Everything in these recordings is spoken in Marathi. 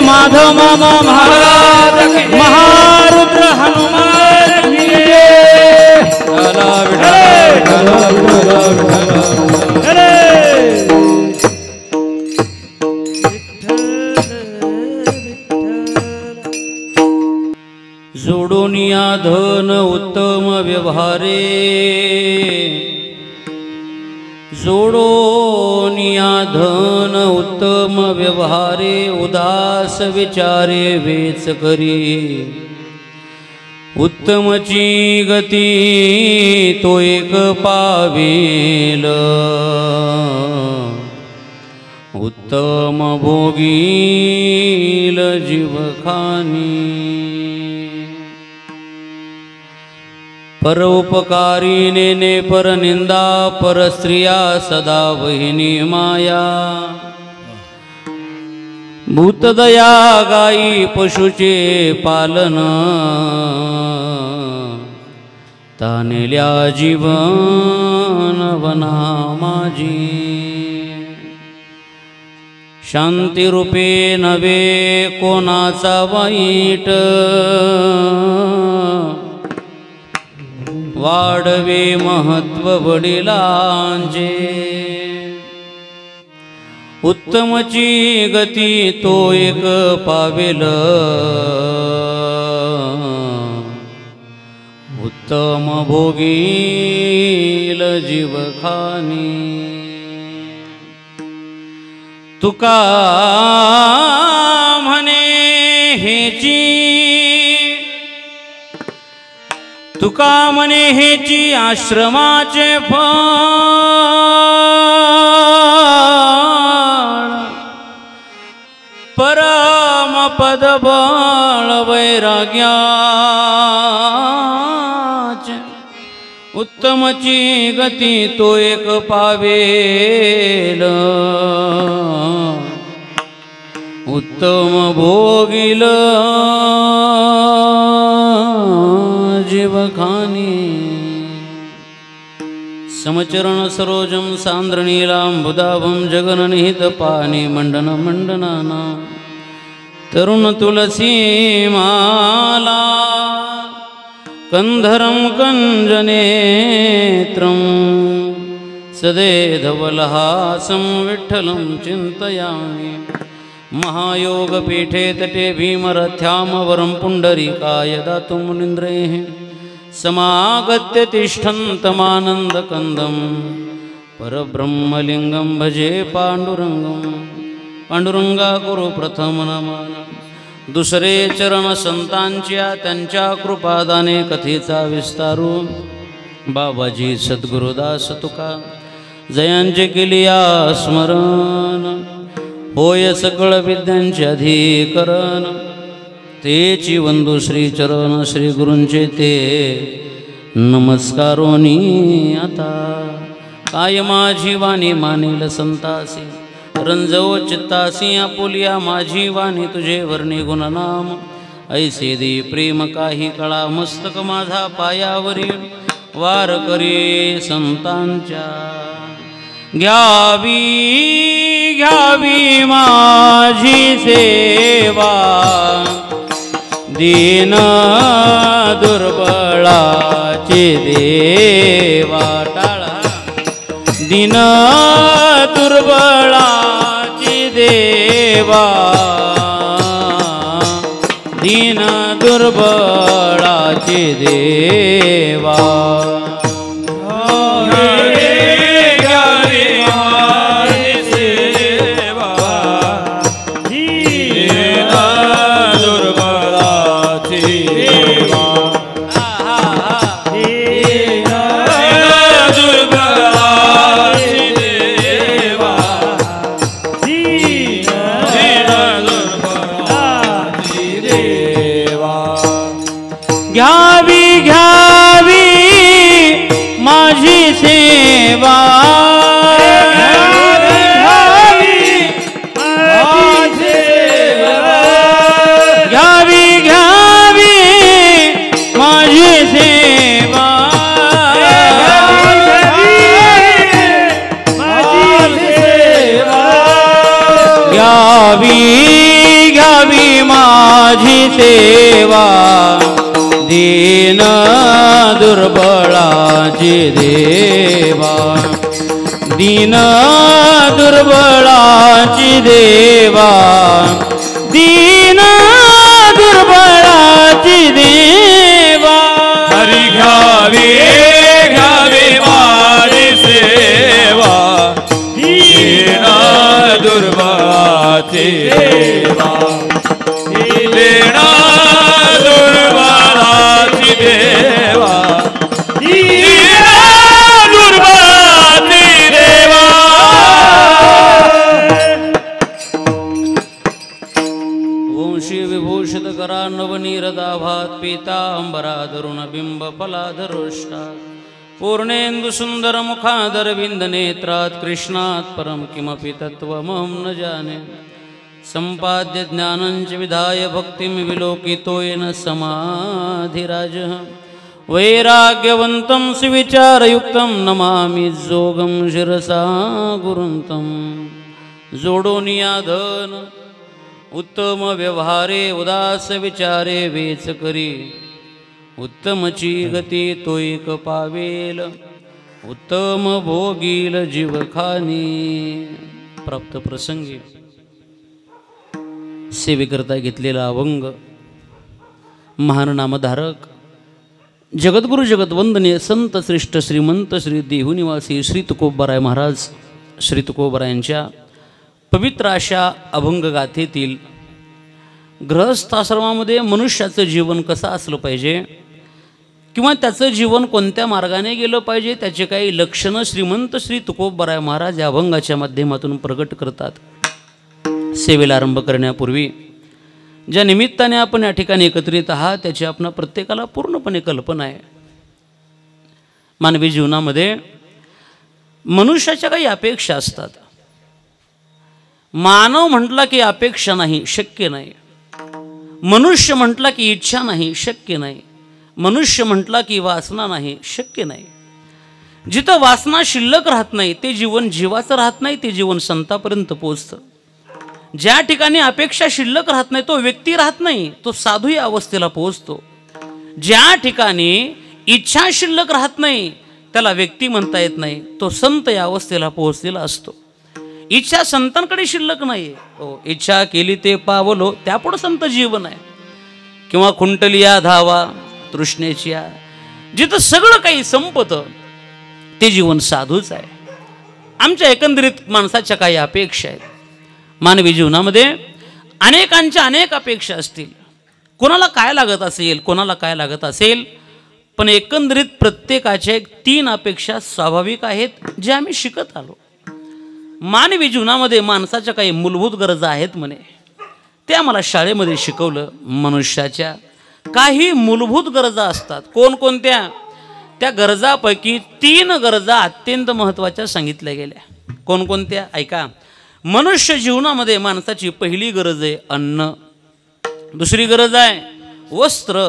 माधव मामा महाराज की महारुद्र हनुमान की जोडोनिया धन उत्तम व्यवहारे जोडोनिया धन उत्तम व्यवहारे उदास विचारे वेच करी उत्तमची गती तो एक पावेल उत्तम भोगील जीवखानी परोपकारी नेने परनिंदा परस्त्रिया सदा वहिनी माया भूतदया गाई पशुचे पालन तानेल्या जीवन वना माझी शांती रूपे नवे कोणाचा वाईट वाढवे महत्व वडिलांचे उत्तमची गती तो एक पावेल उत्तम भोगील जीवखानी तुका म्हणे हेची तुका म्हणे हेची आश्रमाचे फळ परम पद बळ वैराग्याचे उत्तमची गती तो एक पावेल उत्तम भोगील जीवखानी समचरण सरोजम सांद्रनीलांबुदाभं जगननिहित पानी मंडन मंडनाना तरुण तुलसी माला कंधरं कंजनेत्रं सदेधवलहासं विठ्ठलं चिन्तयामि महायोगपीठे तटे भीमरथ्यामवरं पुण्डरीकाय दातुं मुनीन्द्रैः समागत्य तिष्ठन्तमानन्दकन्दं परब्रह्मलिङ्गं भजे पाण्डुरङ्गं पांडुरंगा गुरु प्रथम नमन दुसरे चरण संतांच्या त्यांच्या कृपादाने कथेचा विस्तारू बाबाजी सद्गुरुदास तुका जयांचे केलिया स्मरण होय सकळ विद्यांचे अधिकरण तेची वंदू श्री चरण श्री गुरूंचे ते नमस्कारोनी आता काय माझी वाणी मानेल संतासी रंजव चित्तासी आपुलिया माझी वाणी तुझे वर्णी गुणनाम ऐसे दे प्रेम काही कळा मस्तक माझा पायावरी वार करी संतांच्या घ्यावी घ्यावी माझी सेवा दीन दुर्बळाचे देवा टाळा दीन दुर्बळाचे देवा दीन दुर्बळा देवा घ्यावी घ्यावी माझी सेवा घ्यावी घ्यावी माझी सेवा घ्यावी घ्यावी माझी सेवा दीन दुर्बळाची देवा दीन दुर्बळाची देवा दीन दुर्बळाची देवा हरी घ्यावी घ्यावी माझी सेवा दीन दुर्बळाची देवा दीन दुर्बळाची देवा दीन दुर्बळाची देवा वंशी विभूषित करा नवनीरदाभात पीतांबराधरुण बिंब फलाधरोष्टा पूर्णेन्दु सुंदर मुखादर विंद नेत्रात् कृष्णात् परम किमपि तत्त्वमहं न जाने संपाद्य ज्ञानञ्च विधाय भक्तिं विलोकितो येन समाधिराजः वैराग्यवन्तं सुविचारयुक्तं नमामि जोगं शिरसा गुरुन्तं जोडोनियाधन उत्तम व्यवहारे उदास विचारे वेच करी उत्तमची गती तो एक पावेल उत्तम भोगील जीवखानी प्राप्त प्रसंगी सेवेकरता घेतलेला अभंग महान नामधारक जगद्गुरु जगद्वंदनीय संत श्रेष्ठ श्रीमंत श्री देहुनिवासी श्री तुकोबाराय महाराज श्री तुकोबारायांच्या पवित्र अशा अभंगगाथेतील गृहस्थाश्रमामध्ये मनुष्याचं जीवन कसं असलं पाहिजे किंवा त्याचं जीवन कोणत्या मार्गाने गेलं पाहिजे त्याचे काही लक्षणं श्रीमंत श्री तुकोबाराय महाराज या अभंगाच्या माध्यमातून प्रगट करतात. सेवेला आरंभ करण्यापूर्वी ज्या निमित्ताने आपण या ठिकाणी एकत्रित आहात त्याची आपण प्रत्येकाला पूर्णपणे कल्पना आहे. मानवी जीवनामध्ये मनुष्याच्या काही अपेक्षा असतात. मानव म्हटला की अपेक्षा नाही, शक्य नाही. मनुष्य म्हटला की इच्छा नाही, शक्य नाही. मनुष्य म्हटला की वासना नाही, शक्य नाही. जिथं वासना शिल्लक राहत नाही ते जीवन जीवाचं राहत नाही, ते जीवन संतापर्यंत पोचतं. ज्या ठिकाणी अपेक्षा शिल्लक राहत नाही तो व्यक्ती राहत नाही, तो साधू या अवस्थेला पोहोचतो. ज्या ठिकाणी इच्छा शिल्लक राहत नाही त्याला व्यक्ती म्हणता येत नाही, तो संत या अवस्थेला पोहोचलेला असतो. इच्छा संतांकडे शिल्लक नाही. इच्छा केली ते पावलो त्यापुढं संत जीवन आहे. किंवा खुंटलिया धावा तृष्णेची, जिथं सगळं काही संपतं ते जीवन साधूच आहे. आमच्या एकंदरीत माणसाच्या काही अपेक्षा आहेत. मानवी जीवनामध्ये अनेकांच्या अनेक अपेक्षा असतील. कोणाला काय लागत असेल, कोणाला काय लागत असेल, पण एकंदरीत प्रत्येकाच्या 3 अपेक्षा स्वाभाविक आहेत जे आम्ही शिकत आलो. मानवी जीवनामध्ये माणसाच्या काही मूलभूत गरजा आहेत म्हणे, ते आम्हाला शाळेमध्ये शिकवलं. मनुष्याच्या काही मूलभूत गरजा असतात. कोणकोणत्या? त्या गरजापैकी 3 गरजा अत्यंत महत्त्वाच्या सांगितल्या गेल्या. कोणकोणत्या? ऐका. मनुष्य जीवनामध्ये माणसाची पहिली गरज आहे अन्न, दुसरी गरज आहे वस्त्र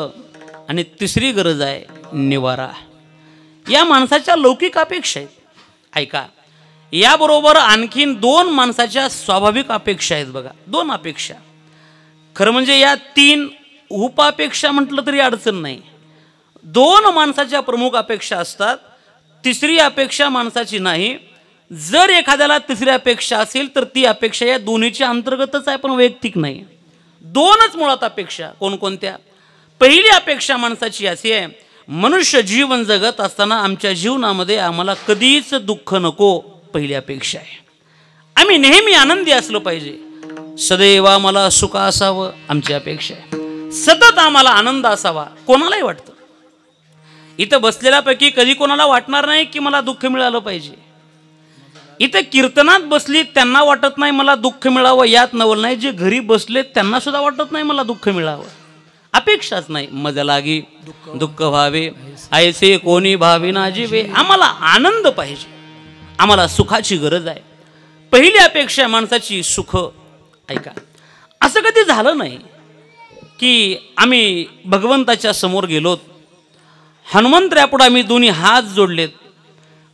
आणि तिसरी गरज आहे निवारा. या माणसाच्या लौकिक अपेक्षा आहेत. ऐका, याबरोबर आणखीन 2 माणसाच्या स्वाभाविक अपेक्षा आहेत. बघा, 2 अपेक्षा. खरं म्हणजे या 3 उपापेक्षा म्हटलं तरी अडचण नाही. 2 माणसाच्या प्रमुख अपेक्षा असतात. तिसरी अपेक्षा माणसाची नाही. जर एखाद्याला तिसरी अपेक्षा असेल तर ती अपेक्षा या दोन्हीच्या अंतर्गतच आहे, पण वैयक्तिक नाही. 2च मुळात अपेक्षा. कोणकोणत्या? पहिली अपेक्षा माणसाची अशी आहे, मनुष्य जीवन जगत असताना आमच्या जीवनामध्ये आम्हाला कधीच दुःख नको, पहिली अपेक्षा आहे. आम्ही नेहमी आनंदी असलो पाहिजे, सदैव आम्हाला सुख असावं आमची अपेक्षा आहे. सतत आम्हाला आनंद असावा. कोणालाही वाटतं, इथं बसलेल्यापैकी कधी कोणाला वाटणार नाही की मला दुःख मिळालं पाहिजे. इथं कीर्तनात बसली त्यांना वाटत नाही मला दुःख मिळावं, यात नवल नाही. जे घरी बसले त्यांना सुद्धा वाटत नाही मला दुःख मिळावं, अपेक्षाच नाही. मजा लागी दुःख व्हावे, ऐसे कोणी भावी ना जीवे. आम्हाला आनंद पाहिजे, आम्हाला सुखाची गरज आहे. पहिली अपेक्षा माणसाची सुख. ऐका, असं कधी झालं नाही की आम्ही भगवंताच्या समोर गेलोत, हनुमंतरापुढे आम्ही दोन्ही हात जोडलेत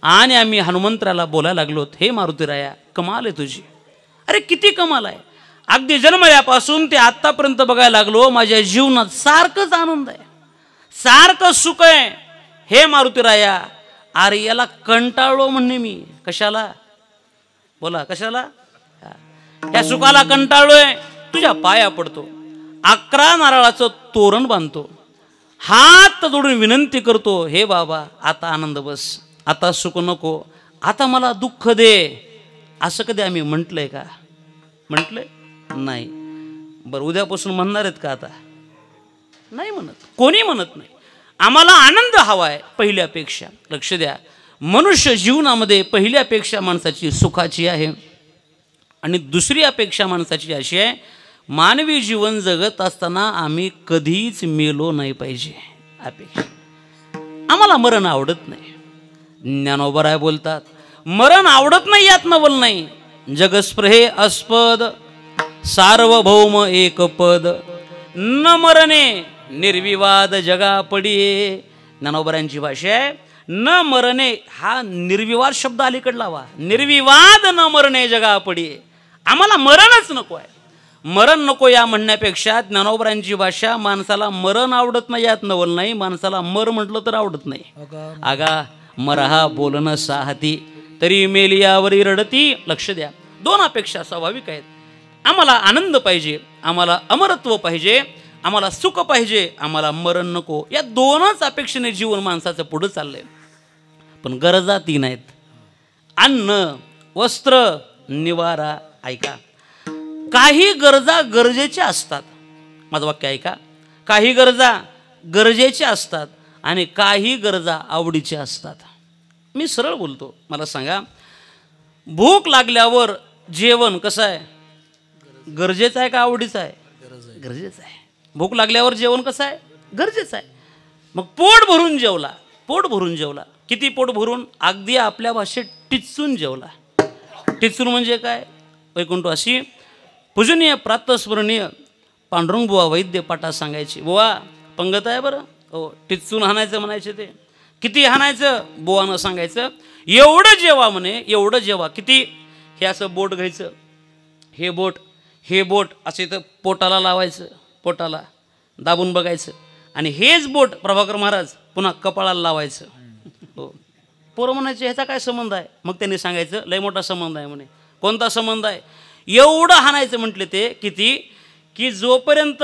आणि आम्ही हनुमंतराला बोलायला लागलोत, हे मारुतीराया कमाल आहे तुझी. अरे किती कमाल आहे. अगदी जन्मल्यापासून ते आत्तापर्यंत बघायला लागलो, माझ्या जीवनात सारखंच आनंद आहे, सारखं सुख आहे. हे मारुतीराया, अरे याला कंटाळलो म्हणणे मी. कशाला बोला, कशाला? या सुखाला कंटाळलोय. तुझ्या पाया पडतो, 11 नारळाचं तोरण बांधतो, हात जोडून विनंती करतो, हे बाबा आता आनंद बस, आता सुख नको, आता मला दुःख दे. असं कधी आम्ही म्हटलंय का? म्हटलंय नाही. बरं, उद्यापासून म्हणणार आहेत का? आता नाही म्हणत, कोणी म्हणत नाही. आम्हाला आनंद हवा आहे, पहिली अपेक्षा. लक्ष द्या, मनुष्य जीवनामध्ये पहिली अपेक्षा माणसाची सुखाची आहे. आणि दुसरी अपेक्षा माणसाची अशी आहे, मानवी जीवन जगत असताना आम्ही कधीच मेलो नाही पाहिजे. अपेक्षा. आम्हाला मरण आवडत नाही. ज्ञानोबराय बोलतात, मरण आवडत नाही, यात नवल नाही. जगस्पृहे अस्पद सार्वभौम एक पद, न मरणे निर्विवाद जगा पडिये. ज्ञानोबरायांची भाषा आहे, न मरणे हा निर्विवाद शब्द अलीकड लावा, निर्विवाद न मरणे जगा पडिये. आम्हाला मरणच नको आहे. मरण नको या म्हणण्यापेक्षा ज्ञानोबरांची भाषा, माणसाला मरण आवडत नाही यात नवल नाही, माणसाला मर म्हटलं तर आवडत नाही. आगा मरहा बोलणं साहती तरी मेलियावरी रडती. लक्ष द्या, दोन अपेक्षा स्वाभाविक आहेत. आम्हाला आनंद पाहिजे, आम्हाला अमरत्व पाहिजे, आम्हाला सुख पाहिजे, आम्हाला मरण नको. या दोनच अपेक्षेने जीवन माणसाचं पुढं चाललंय. पण गरजा 3 आहेत, अन्न वस्त्र निवारा. ऐका, काही गरजा गरजेच्या असतात. माझं वाक्य ऐका, काही गरजा गरजेच्या असतात आणि काही गरजा आवडीच्या असतात. मी सरळ बोलतो, मला सांगा, भूक लागल्यावर जेवण कसं आहे, गरजेचं आहे का आवडीचं आहे? गरजेचं आहे. भूक लागल्यावर जेवण कसं आहे, गरजेचं आहे. मग पोट भरून जेवला, पोट भरून जेवला. किती पोट भरून? अगदी आपल्या भाषेत टिचून जेवला. टिचून म्हणजे काय? वैकुंठवासी पूजनीय प्रातस्मरणीय पांडुरंग बुवा वैद्य पाटा सांगायचे, बुवा पंगत आहे बरं, हो टिचून हाणायचं म्हणायचे. ते किती हाणायचं? बुवानं सांगायचं, एवढं जेवा म्हणे, एवढं जेवा. किती? हे असं बोट घ्यायचं, हे बोट, हे बोट असं इथं पोटाला लावायचं, पोटाला दाबून बघायचं, आणि हेच बोट प्रभाकर महाराज पुन्हा कपाळाला लावायचं. हो, पोरं म्हणायचे ह्याचा काय संबंध आहे? मग त्यांनी सांगायचं लय मोठा संबंध आहे म्हणे. कोणता संबंध आहे? एवढं हाणायचं म्हटले ते, किती? की जोपर्यंत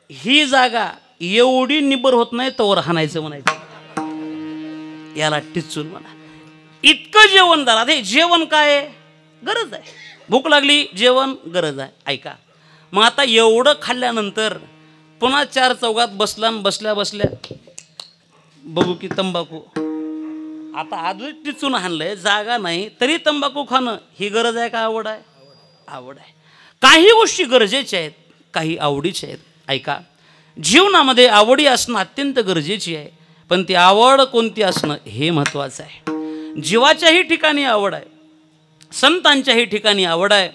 ही जागा एवढी निबर होत नाही तोवर हाणायचं म्हणायचं. याला टिचून म्हणा. इतकं जेवण झालं. हे जेवण काय आहे? गरज आहे. भूक लागली, जेवण गरज आहे. ऐका, मग आता एवढं खाल्ल्यानंतर पुन्हा 4 चौघात बसला आणि बसल्या बसल्या बघू की तंबाखू. आता आजच टिचून हाणलंय, जागा नाही तरी तंबाखू खाणं ही गरज आहे का आवड आहे? आवड आहे. काही गोष्टी गरजेच्या आहेत, काही आवडीच्या आहेत. ऐका, जीवनामध्ये आवडी असणं अत्यंत गरजेची आहे, पण ती आवड कोणती असणं हे महत्त्वाचं आहे. जीवाच्याही ठिकाणी आवड आहे, संतांच्याही ठिकाणी आवड आहे,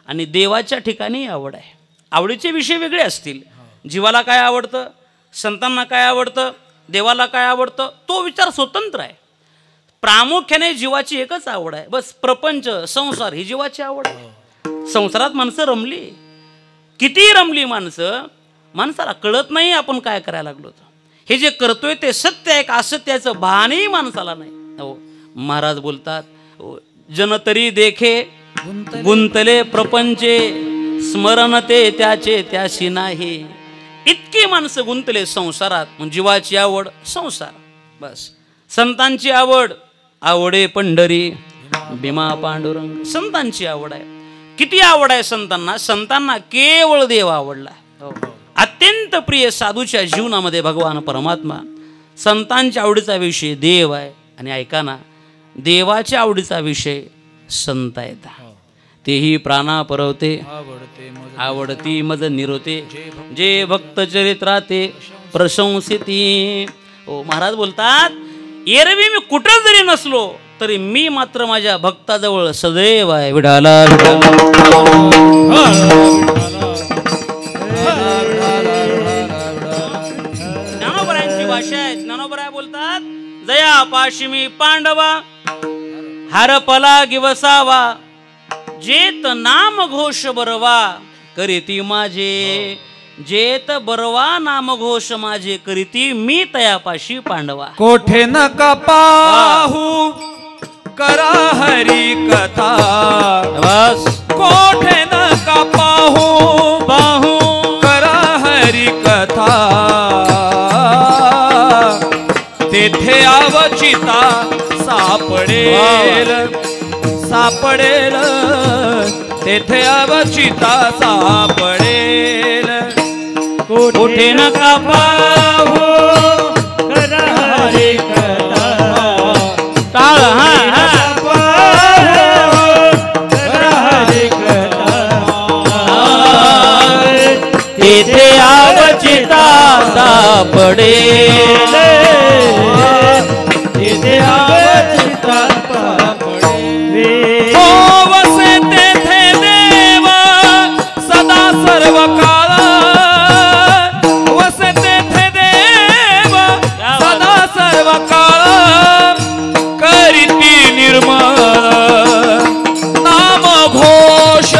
आणि देवाच्या ठिकाणी आवड आहे. आवडीचे विषय वेगळे असतील. जीवाला काय आवडतं, संतांना काय आवडतं, देवाला काय आवडतं, तो विचार स्वतंत्र आहे. प्रामुख्याने जीवाची एकच आवड आहे, बस. प्रपंच संसार ही जीवाची आवड आहे. संसारात माणसं रमली, किती रमली माणसं, माणसाला कळत नाही आपण काय करायला लागलो. हे जे करतोय ते सत्य आहे का असत्याचं भानही माणसाला नाही. हो, महाराज बोलतात, जन तरी देखे गुंतले प्रपंचे, स्मरण ते त्याचे त्याशी नाही. इतकी माणसं गुंतले संसारात. मग जीवाची आवड संसार, बस. संतांची आवड, आवडे पंढरी भीमा पांडुरंग. संतांची आवड आहे. किती आवड आहे संतांना? संतांना केवळ देव आवडला. अत्यंत प्रिय साधूच्या जीवनामध्ये भगवान परमात्मा. संतांच्या आवडीचा विषय देव आहे. आणि ऐका ना, देवाच्या आवडीचा विषय संत आहेत. तेही प्राणा परवते आवडती मज निरोते, जे भक्त चरित्राते प्रशंसिती. ओ महाराज बोलतात, एरवी मी कुठं जरी नसलो तरी मी मात्र माझ्या भक्ताजवळ सदैव आहे. विडाला ज्ञानोबरायांची भाषा आहे. ज्ञानोबराय बोलतात, जया पाशिमी पांडवा हरपला गिवसावा, जेत नाम घोष बरवा करीती माझे. जेत बरवा नाम घोष माझे करीती मी तयापाशी पांडवा. कोठे नका पाहू करा हरी कथा, बस. कोठे नका पाहू करा हरी कथा, तेथे अवचिता सापडेल सापडेल, तेथे अवचिता सापडेल. कोठे नका पाहू करा हरी कथा. टाळ तेथे अवचिता सापडेल, तेथे अवचिता सापडेल. वसे तेथे देव सदा सर्व काळ, वसे तेथे देव सदा सर्व काळ, करीती निर्मळ नाम घोष,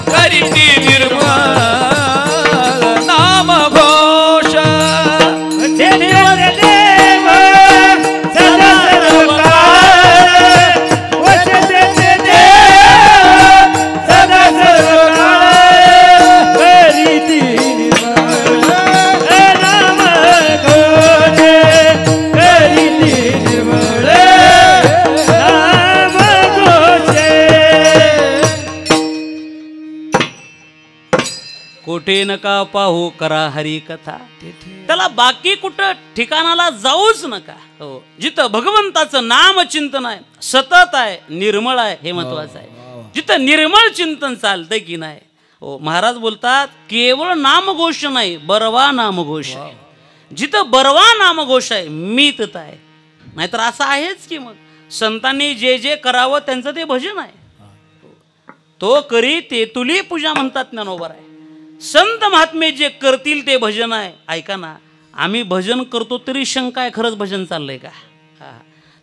करीती निर्मळ नाम घोष. कोठे नका पाहू करा हरी कथा. त्याला बाकी कुठं ठिकाणाला जाऊच नका. हो, जिथं भगवंताचं नाम चिंतन आहे, सतत आहे, निर्मळ आहे, हे महत्वाचं आहे. जिथं निर्मळ चिंतन चालतंय की नाही. हो, महाराज बोलतात, केवळ नामघोष नाही, बरवा नामघोष आहे. जिथं बरवा नामघोष आहे मी तिथं आहे. नाहीतर असं आहेच की मग संतांनी जे जे करावं त्यांचं ते भजन आहे. तो करी ते तुली पूजा म्हणतात ज्ञानोबर आहे. संत महात्मे जे करतील ते भजन आहे. ऐका ना, आम्ही भजन करतो तरी शंका आहे, खरंच भजन चाललंय का?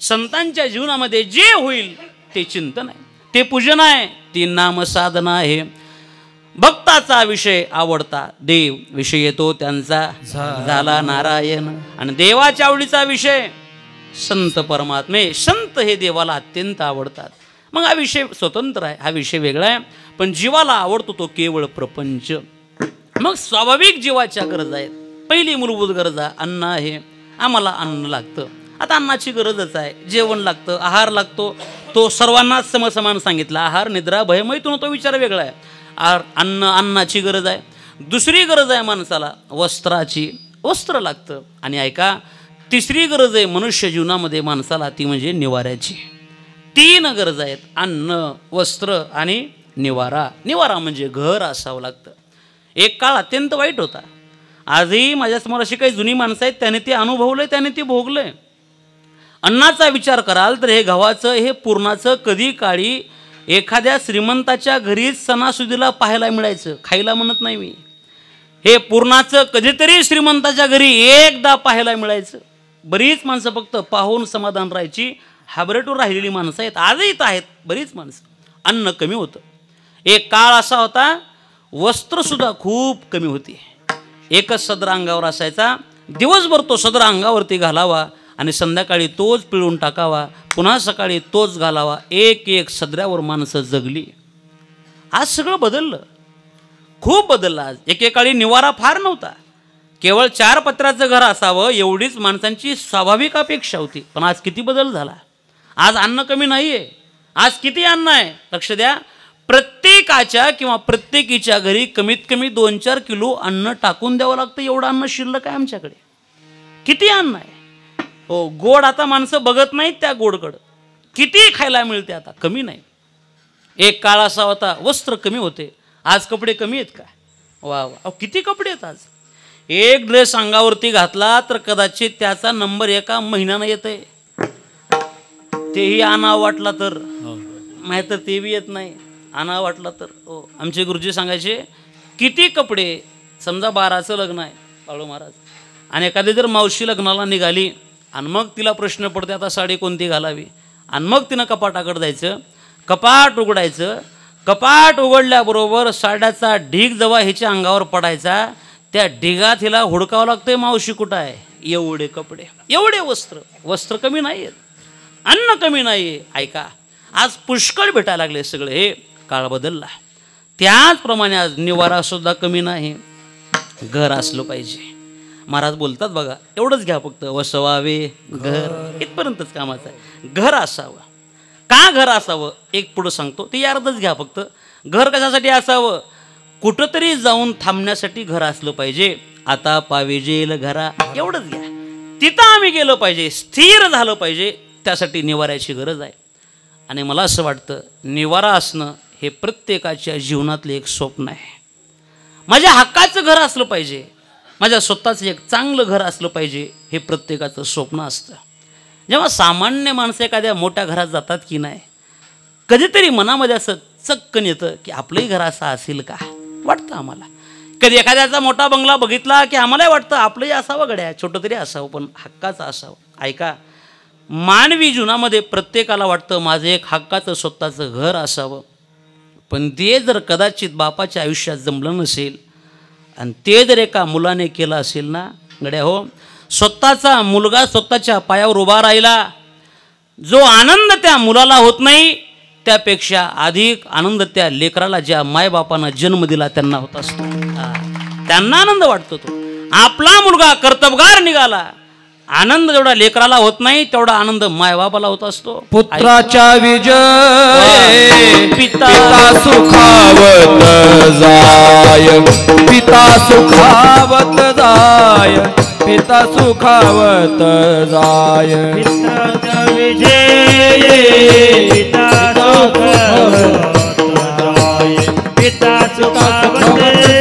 संतांच्या जीवनामध्ये जे होईल ते चिंतन आहे, ते पूजन आहे, ती नाम साधना आहे. भक्ताचा विषय आवडता देव, विषय येतो त्यांचा झाला नारायण. आणि देवाच्या आवडीचा विषय संत परमात्मे. संत हे देवाला अत्यंत आवडतात. मग हा विषय स्वतंत्र आहे, हा विषय वेगळा आहे. पण जीवाला आवडतो तो केवळ प्रपंच. मग स्वाभाविक जीवाच्या गरजा आहेत. पहिली मूलभूत गरजा अन्न आहे. आम्हाला अन्न लागतं. आता अन्नाची गरजच आहे. जेवण लागतं, आहार लागतो. तो सर्वांनाच समसमान सांगितला. आहार निद्रा भय मैथुन तो विचार वेगळा आहे. अन्नाची गरज आहे. दुसरी गरज आहे माणसाला वस्त्राची. वस्त्र लागतं. आणि ऐका, तिसरी गरज आहे मनुष्य जीवनामध्ये माणसाला, ती म्हणजे निवाऱ्याची. 3 गरज आहेत, अन्न, वस्त्र आणि निवारा. निवारा म्हणजे घर असावं लागतं. एक काळ अत्यंत वाईट होता. आजही माझ्यासमोर अशी काही जुनी माणसं आहेत, त्याने ते अनुभवलंय, त्याने ते भोगलंय. अन्नाचा विचार कराल तर हे गव्हाचं, हे पुरणाचं कधी काळी एखाद्या श्रीमंताच्या घरीच सणासुदीला पाहायला मिळायचं. खायला म्हणत नाही मी. हे पुरणाचं कधीतरी श्रीमंताच्या घरी एकदा पाहायला मिळायचं. बरीच माणसं फक्त पाहून समाधान राहायची. हाबरेटवर राहिलेली माणसं आहेत, आजही इथं आहेत बरीच माणसं. अन्न कमी होतं. एक काळ असा होता, वस्त्रसुद्धा खूप कमी होती. एकच सदरा अंगावर असायचा. दिवसभर तो सदरा अंगावरती घालावा आणि संध्याकाळी तोच पिळून टाकावा, पुन्हा सकाळी तोच घालावा. एक एक सदऱ्यावर माणसं जगली. आज सगळं बदललं. खूप बदलला आज. एकेकाळी निवारा फार नव्हता, केवळ 4 पत्र्याचं घर असावं एवढीच माणसांची स्वाभाविक अपेक्षा होती. पण आज किती बदल झाला. आज अन्न कमी नाही आहे, आज किती अन्न आहे लक्ष द्या. प्रत्येकाच्या किंवा प्रत्येकीच्या घरी कमीत कमी 2-4 किलो अन्न टाकून द्यावं लागतं. एवढं अन्न शिल्लक आहे आमच्याकडे. किती अन्न आहे हो. गोड आता माणसं बघत नाहीत त्या गोडकडं. किती खायला मिळते आता, कमी नाही. एक काळ असा होता वस्त्र कमी होते, आज कपडे कमी आहेत का. वा वा, किती कपडे आहेत आज. एक ड्रेस अंगावरती घातला तर कदाचित त्याचा नंबर 1 महिन्यानं येतंय. तेही आणावं वाटला तर, नाहीतर ते बी येत नाही. आणावं वाटला तर हो. आमचे गुरुजी सांगायचे किती कपडे. समजा 12चं लग्न आहे बाळू महाराज, आणि एखादी जर मावशी लग्नाला निघाली आणि मग तिला प्रश्न पडते आता साडी कोणती घालावी, आणि मग तिनं कपाटाकडे जायचं, कपाट उघडायचं. कपाट उघडल्याबरोबर साड्याचा ढीग जेव्हा ह्याच्या अंगावर पडायचा, त्या ढिगात हिला हुडकावं लागतंय मावशी कुठं आहे. एवढे कपडे, एवढे वस्त्र कमी नाही आहेत, अन्न कमी नाही आहे. ऐका, आज पुष्कळ भेटायला लागले सगळे. हे काळ बदलला. त्याचप्रमाणे आज निवारासुद्धा कमी नाही. घर असलं पाहिजे. महाराज बोलतात बघा, एवढंच घ्या फक्त, वसवावे घर, इथपर्यंतच कामाचं आहे. घर असावं. का घर असावं एक पुढं सांगतो, ते अर्धच घ्या फक्त. घर कशासाठी असावं, कुठंतरी जाऊन थांबण्यासाठी घर असलं पाहिजे. आता पाविजेल घरा, एवढंच घ्या. तिथं आम्ही गेलो पाहिजे, स्थिर झालं पाहिजे. त्यासाठी निवाऱ्याची गरज आहे. आणि मला असं वाटतं निवारा असणं हे प्रत्येकाच्या जीवनातले एक स्वप्न आहे. माझ्या हक्काचं घर असलं पाहिजे, माझ्या स्वतःचं एक चांगलं घर असलं पाहिजे, हे प्रत्येकाचं स्वप्न असतं. जेव्हा सामान्य माणसं एखाद्या मोठ्या घरात जातात की नाही, कधीतरी मनामध्ये असं चक्कन येतं की आपलंही घर असं असेल का, वाटतं आम्हाला. कधी एखाद्याचा मोठा बंगला बघितला की आम्हालाही वाटतं आपलंही असावं गड्या, छोटं तरी असावं, पण हक्काचं असावं. ऐका, मानवी जीवनामध्ये प्रत्येकाला वाटतं माझं एक हक्काचं स्वतःचं घर असावं. पण ते जर कदाचित बापाच्या आयुष्यात जमलं नसेल आणि ते जर एका मुलाने केलं असेल ना गड्या हो, स्वतःचा मुलगा स्वतःच्या पायावर उभा राहिला, जो आनंद त्या मुलाला होत नाही त्यापेक्षा अधिक आनंद त्या लेकराला ज्या मायबापानं जन्म दिला त्यांना होत असतो. त्यांना आनंद वाटतो. तो आपला मुलगा कर्तबगार निघाला, आनंद जेवढा लेकराला होत नाही तेवढा आनंद मायबापाला होत असतो. पुत्राच्या विजय पिता सुखावत जाय, पिता सुखावत जाय, पिता सुखावत जाय. पिताचा विजय पिता सुखावत जाय, पिता सुखावत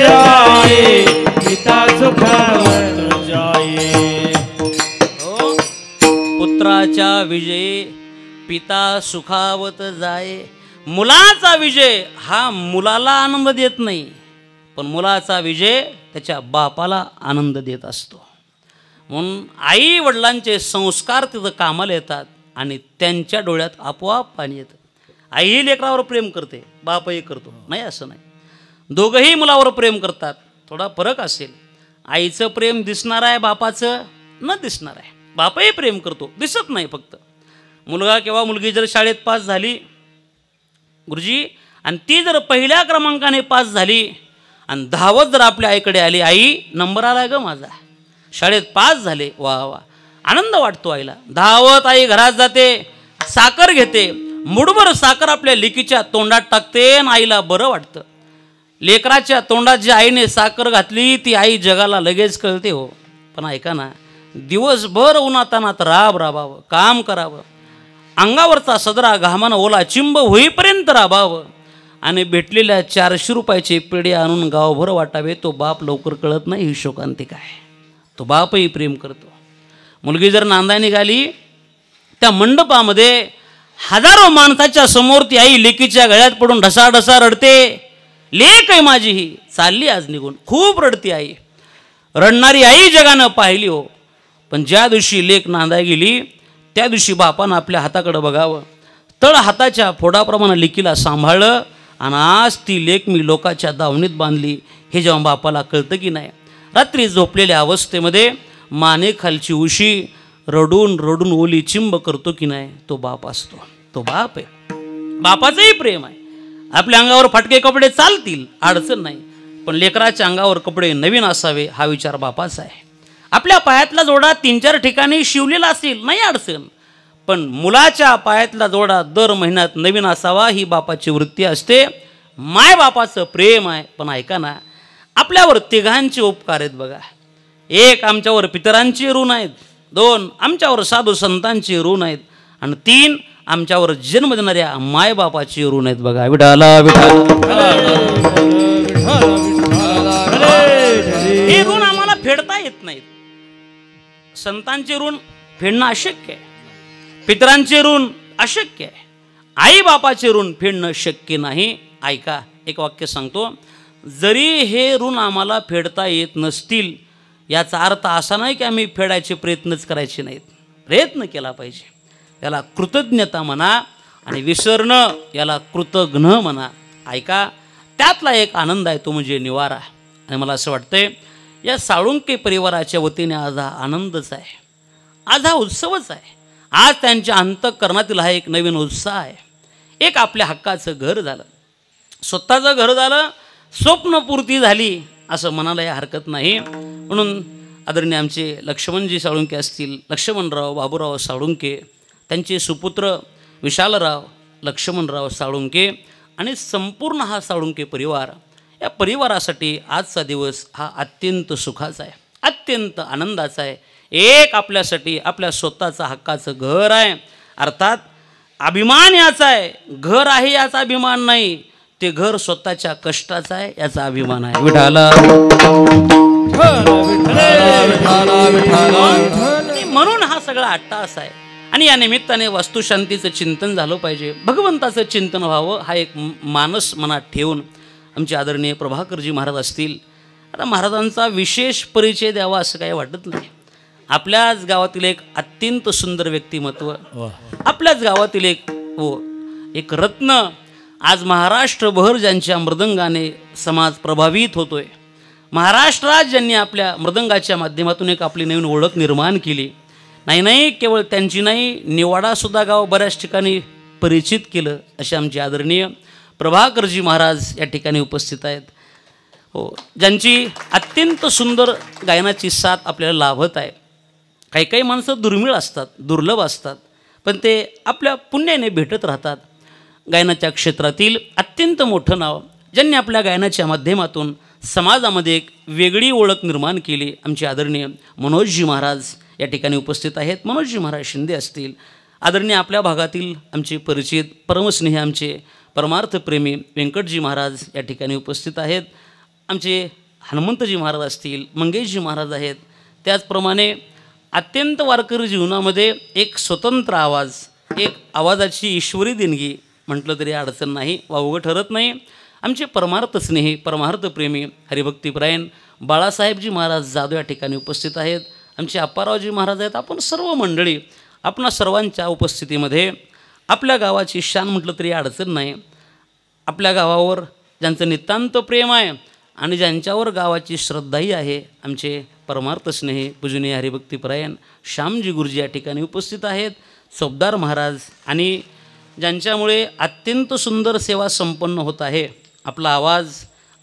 जाय, पिता सुखावत जाय. पुत्राच्या विजय पिता सुखावत जाय. मुलाचा विजय हा मुलाला आनंद देत नाही, पण मुलाचा विजय त्याच्या बापाला आनंद देत असतो. म्हणून आई वडिलांचे संस्कार तिथं कामाला येतात आणि त्यांच्या डोळ्यात आपोआप पाणी येतं. आईही लेकरावर प्रेम करते, बापही करतो, नाही असं नाही. दोघंही मुलावर प्रेम करतात. थोडा फरक असेल. आईचं प्रेम दिसणार आहे, बापाचं न दिसणार आहे. बापही प्रेम करतो, दिसत नाही फक्त. मुलगा किंवा मुलगी जर शाळेत पास झाली गुरुजी, आणि ती जर पहिल्या क्रमांकाने पास झाली आणि धावत जर आपल्या आईकडे आली, आई नंबर आला ग माझा, शाळेत पास झाले, वा वा, आनंद वाटतो आईला. धावत आई घरात जाते, साखर घेते, मुठभर साखर आपल्या लेकीच्या तोंडात टाकते आणि आईला बरं वाटतं. लेकराच्या तोंडात जी आईने साखर घातली ती आई जगाला लगेच कळते हो. पण ऐका ना, दिवसभर उन्हातानात राबावं, काम करावं, अंगावरचा सदरा घामानं ओला चिंब होईपर्यंत राबावं आणि भेटलेल्या 400 रुपयाचे पेढे आणून गावभर वाटावे, तो बाप लवकर कळत नाही ही शोकांतिक आहे. तो बापही प्रेम करतो. मुलगी जर नांदा निघाली, त्या मंडपामध्ये हजारो माणसाच्या समोर ती आई लेकीच्या गळ्यात पडून ढसाढसा रडते. लेक आहे माझी ही, चालली आज निघून, खूप रडती आई. रडणारी आई जगानं पाहिली हो. पण ज्या दिवशी लेक नांदा गेली त्या दिवशी बापानं आपल्या हाताकडे बघावं, तळ हाताच्या फोडाप्रमाणे लेकीला सांभाळलं आणि आज ती लेक मी लोकाच्या दावणीत बांधली हे जेव्हा बापाला कळतं की नाही. रात्री झोपलेल्या अवस्थेमध्ये मानेखालची उशी रडून रडून ओली चिंब करतो की नाही, तो बाप असतो. तो बाप आहे. बापाचंही प्रेम आहे. आपल्या अंगावर फाटके कपडे चालतील, अडचण नाही, पण लेकराच्या अंगावर कपडे नवीन असावे हा विचार बापाचा आहे. आपल्या पायातला जोडा 3-4 ठिकाणी शिवलेला असेल नाही अडचण, पण मुलाच्या पायातला जोडा दर महिन्यात नवीन असावा ही बापाची वृत्ती असते. माय बापाचं प्रेम आहे. पण ऐका ना, आपल्यावर तिघांचे उपकार आहेत बघा. 1 आमच्यावर पितरांचे ऋण आहेत, 2 आमच्यावर साधू संतांचे ऋण आहेत, आणि 3 आमच्यावर जन्म देणाऱ्या मायबापाचे ऋण आहेत बघा. विठाला विठाला हे ऋण आम्हाला फेडता येत नाहीत. संतांचे ऋण फेडणं अशक्य आहे, पितरांचे ऋण अशक्य आहे, आई बापाचे ऋण फेडणं शक्य नाही. ऐका, एक वाक्य सांगतो. जरी हे ऋण आम्हाला फेडता येत नसतील याचा अर्थ असा नाही की आम्ही फेडायचे प्रयत्नच करायचे नाहीत. प्रयत्न केला पाहिजे. याला कृतज्ञता म्हणा आणि विसरणं याला कृतघ्न म्हणा. ऐका, त्यातला एक आनंद आहे तो म्हणजे निवारा. आणि मला असं वाटतंय या साळुंके परिवाराच्या वतीने आज हा आनंदच आहे, आज हा उत्सवच आहे. आज त्यांच्या अंतःकरणातील हा एक नवीन उत्साह आहे. एक आपल्या हक्काचं घर झालं, स्वतःचं घर झालं, स्वप्नपूर्ती झाली असं म्हणायला हरकत नाही. म्हणून आदरणीय आमचे लक्ष्मणजी साळुंके असतील, लक्ष्मणराव बाबूराव साळुंके, त्यांचे सुपुत्र विशालराव लक्ष्मणराव साळुंके आणि संपूर्ण हा साळुंके परिवार, या परिवारासाठी आजचा दिवस हा अत्यंत सुखाचा आहे, अत्यंत आनंदाचा आहे. एक आपल्यासाठी आपल्या स्वतःचा हक्काचं घर आहे. अर्थात अभिमान याचा आहे, घर आहे याचा अभिमान नाही, ते घर स्वतःच्या कष्टाचा आहे याचा अभिमान आहे. विठाला म्हणून हा सगळा अट्टास आहे. आणि या निमित्ताने वास्तुशांतीचं चिंतन झालं पाहिजे, भगवंताचं चिंतन व्हावं हा एक मानस मनात ठेवून आमचे आदरणीय प्रभाकरजी महाराज असतील. आता महाराजांचा विशेष परिचय द्यावा असं काही वाटत नाही. आपल्याच गावातील एक अत्यंत सुंदर व्यक्तिमत्व, आपल्याच गावातील एक रत्न, आज महाराष्ट्रभर ज्यांच्या मृदंगाने समाज प्रभावित होतोय. महाराष्ट्रात ज्यांनी आपल्या मृदंगाच्या माध्यमातून एक आपली नवीन ओळख निर्माण केली. नाही केवळ त्यांची नाही, निवाडासुद्धा गाव बऱ्याच ठिकाणी परिचित केलं. असे आमचे आदरणीय प्रभाकरजी महाराज या ठिकाणी उपस्थित आहेत. ज्यांची अत्यंत सुंदर गायनाची साथ आपल्याला लाभत आहे. काही काही माणसं दुर्मिळ असतात, दुर्लभ असतात, पण ते आपल्या पुण्याने भेटत राहतात. गायनाच्या क्षेत्रातील अत्यंत मोठं नाव, ज्यांनी आपल्या गायनाच्या माध्यमातून समाजामध्ये एक वेगळी ओळख निर्माण केली, आमचे आदरणीय मनोजजी महाराज या ठिकाणी उपस्थित आहेत. मनोजजी महाराज शिंदे असतील, आदरणीय आपल्या भागातील आमचे परिचित परमस्नेही आमचे परमार्थप्रेमी व्यंकटजी महाराज या ठिकाणी उपस्थित आहेत. आमचे हनुमंतजी महाराज असतील, मंगेशजी महाराज आहेत. त्याचप्रमाणे अत्यंत वारकरी जीवनामध्ये एक स्वतंत्र आवाज, एक आवाजाची ईश्वरी देणगी म्हटलं तरी अडचण नाही, वावगं ठरत नाही. आमचे परमार्थस्नेही परमार्थप्रेमी हरिभक्तीपरायण बाळासाहेबजी महाराज जाधव या ठिकाणी उपस्थित आहेत. आमचे अप्पारावजी महाराज आहेत. आपण सर्व मंडळी, आपणा सर्वांच्या उपस्थितीमध्ये आपल्या गावाची शान म्हटलं तरी अडचण नाही. आपल्या गावावर ज्यांचं नितांत प्रेम आहे आणि ज्यांच्यावर गावाची श्रद्धाही आहे, आमचे परमार्थस्नेही पूजनीय हरिभक्तीपरायण श्यामजी गुरुजी या ठिकाणी उपस्थित आहेत. सोबदार महाराज, आणि ज्यांच्यामुळे अत्यंत सुंदर सेवा संपन्न होत आहे. आपला आवाज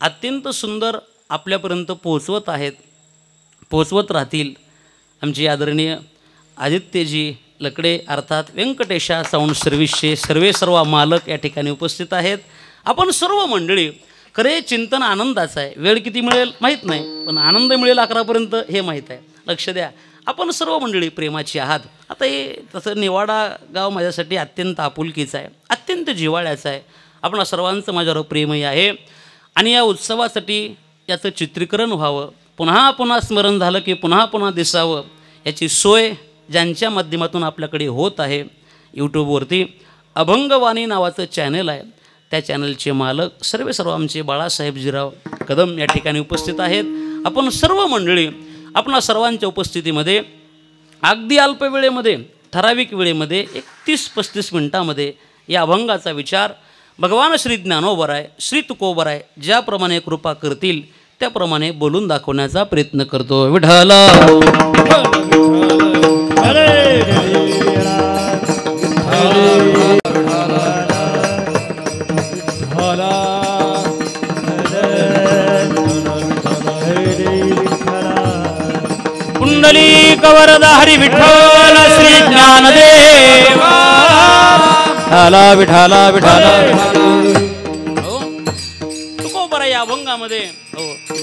अत्यंत सुंदर आपल्यापर्यंत पोहोचवत आहेत, पोहोचवत राहतील. आमचे आदरणीय आदित्यजी लकडे अर्थात व्यंकटेशा साऊंड सर्व्हिसचे सर्व मालक या ठिकाणी उपस्थित आहेत. आपण सर्व मंडळी, खरे चिंतन आनंदाचं आहे. वेळ किती मिळेल माहीत नाही, पण आनंद मिळेल 11पर्यंत हे माहीत आहे. लक्ष द्या, आपण सर्व मंडळी प्रेमाची आहात. आता हे तसं निवाडा गाव माझ्यासाठी अत्यंत आपुलकीचं आहे, अत्यंत जिव्हाळ्याचं आहे. आपण सर्वांचं माझ्यावर प्रेमही आहे. आणि या उत्सवासाठी याचं चित्रीकरण व्हावं, पुन्हा पुन्हा स्मरण झालं की पुन्हा पुन्हा दिसावं, याची सोय ज्यांच्या माध्यमातून आपल्याकडे होत आहे. यूट्यूबवरती अभंगवाणी नावाचं चॅनल आहे, त्या चॅनलचे मालक सर्व आमचे बाळासाहेबजीराव कदम या ठिकाणी उपस्थित आहेत. आपण सर्व मंडळी आपणा सर्वांच्या उपस्थितीमध्ये अगदी अल्प वेळेमध्ये, ठराविक वेळेमध्ये 30-35 मिनटामध्ये या अभंगाचा विचार भगवान श्री ज्ञानोबराय, श्री तुकोबराय ज्याप्रमाणे कृपा करतील त्याप्रमाणे बोलून दाखवण्याचा प्रयत्न करतो. विठ्ठला वरद हरी विठ्ठल श्री ज्ञानदेव विठाला विठाला विठाला तुकोबरा या अभंगामध्ये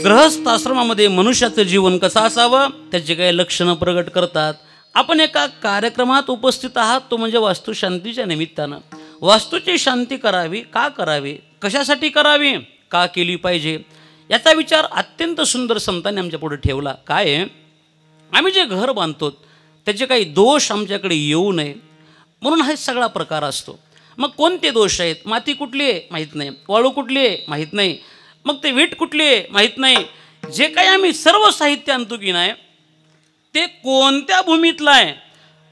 गृहस्थ आश्रमामध्ये मनुष्याचं जीवन कसं असावं त्याची काही लक्षणं प्रगट करतात. आपण एका कार्यक्रमात उपस्थित आहात तो म्हणजे वास्तुशांतीच्या निमित्तानं. वास्तूची शांती करावी, का करावी, कशासाठी करावी, का केली पाहिजे याचा विचार अत्यंत सुंदर संतांनी आमच्या पुढे ठेवला. काय आहे, आम्ही जे घर बांधतो त्याचे काही दोष आमच्याकडे येऊ नये म्हणून हा सगळा प्रकार असतो. मग कोणते दोष आहेत, माती कुठली आहे माहीत नाही, वाळू कुठली आहे माहीत नाही, मग ते वीट कुठली आहे माहीत नाही. जे काही आम्ही सर्व साहित्य आणतो की नाही ते कोणत्या भूमीतलं आहे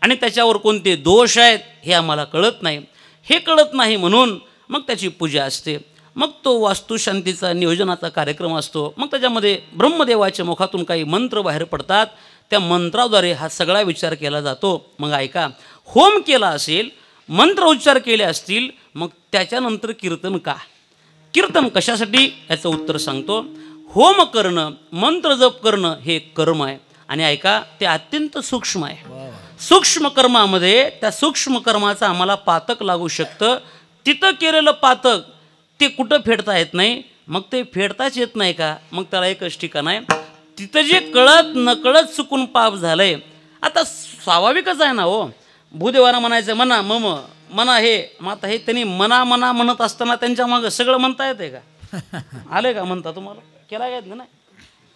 आणि त्याच्यावर कोणते दोष आहेत हे आम्हाला कळत नाही. हे कळत नाही म्हणून मग त्याची पूजा असते, मग तो वास्तुशांतीचा नियोजनाचा कार्यक्रम असतो. मग त्याच्यामध्ये ब्रह्मदेवाच्या मुखातून काही मंत्र बाहेर पडतात, त्या मंत्राद्वारे हा सगळा विचार केला जातो. मग ऐका, होम केला असेल, मंत्र उच्चार केले असतील, मग त्याच्यानंतर कीर्तन का, कीर्तन कशासाठी याचं उत्तर सांगतो. होम करणं, मंत्र जप करणं हे कर्म आहे आणि ऐका ते अत्यंत सूक्ष्म आहे. सूक्ष्म कर्मामध्ये त्या सूक्ष्म कर्माचं आम्हाला पातक लागू शकतं. तिथं केलेलं पातक ते कुठं फेडता येत नाही, मग ते फेडताच येत नाही का, मग त्याला एकच ठिकाण आहे, तिथं जे कळत नकळत चुकून पाप झालंय. आता स्वाभाविकच आहे ना हो, भूदेवाला म्हणायचं मना मम मना हे, मग आता हे त्यांनी मना मना म्हणत असताना त्यांच्या मागं सगळं म्हणता येते का, आलं का म्हणता, तुम्हाला केला येत नाही,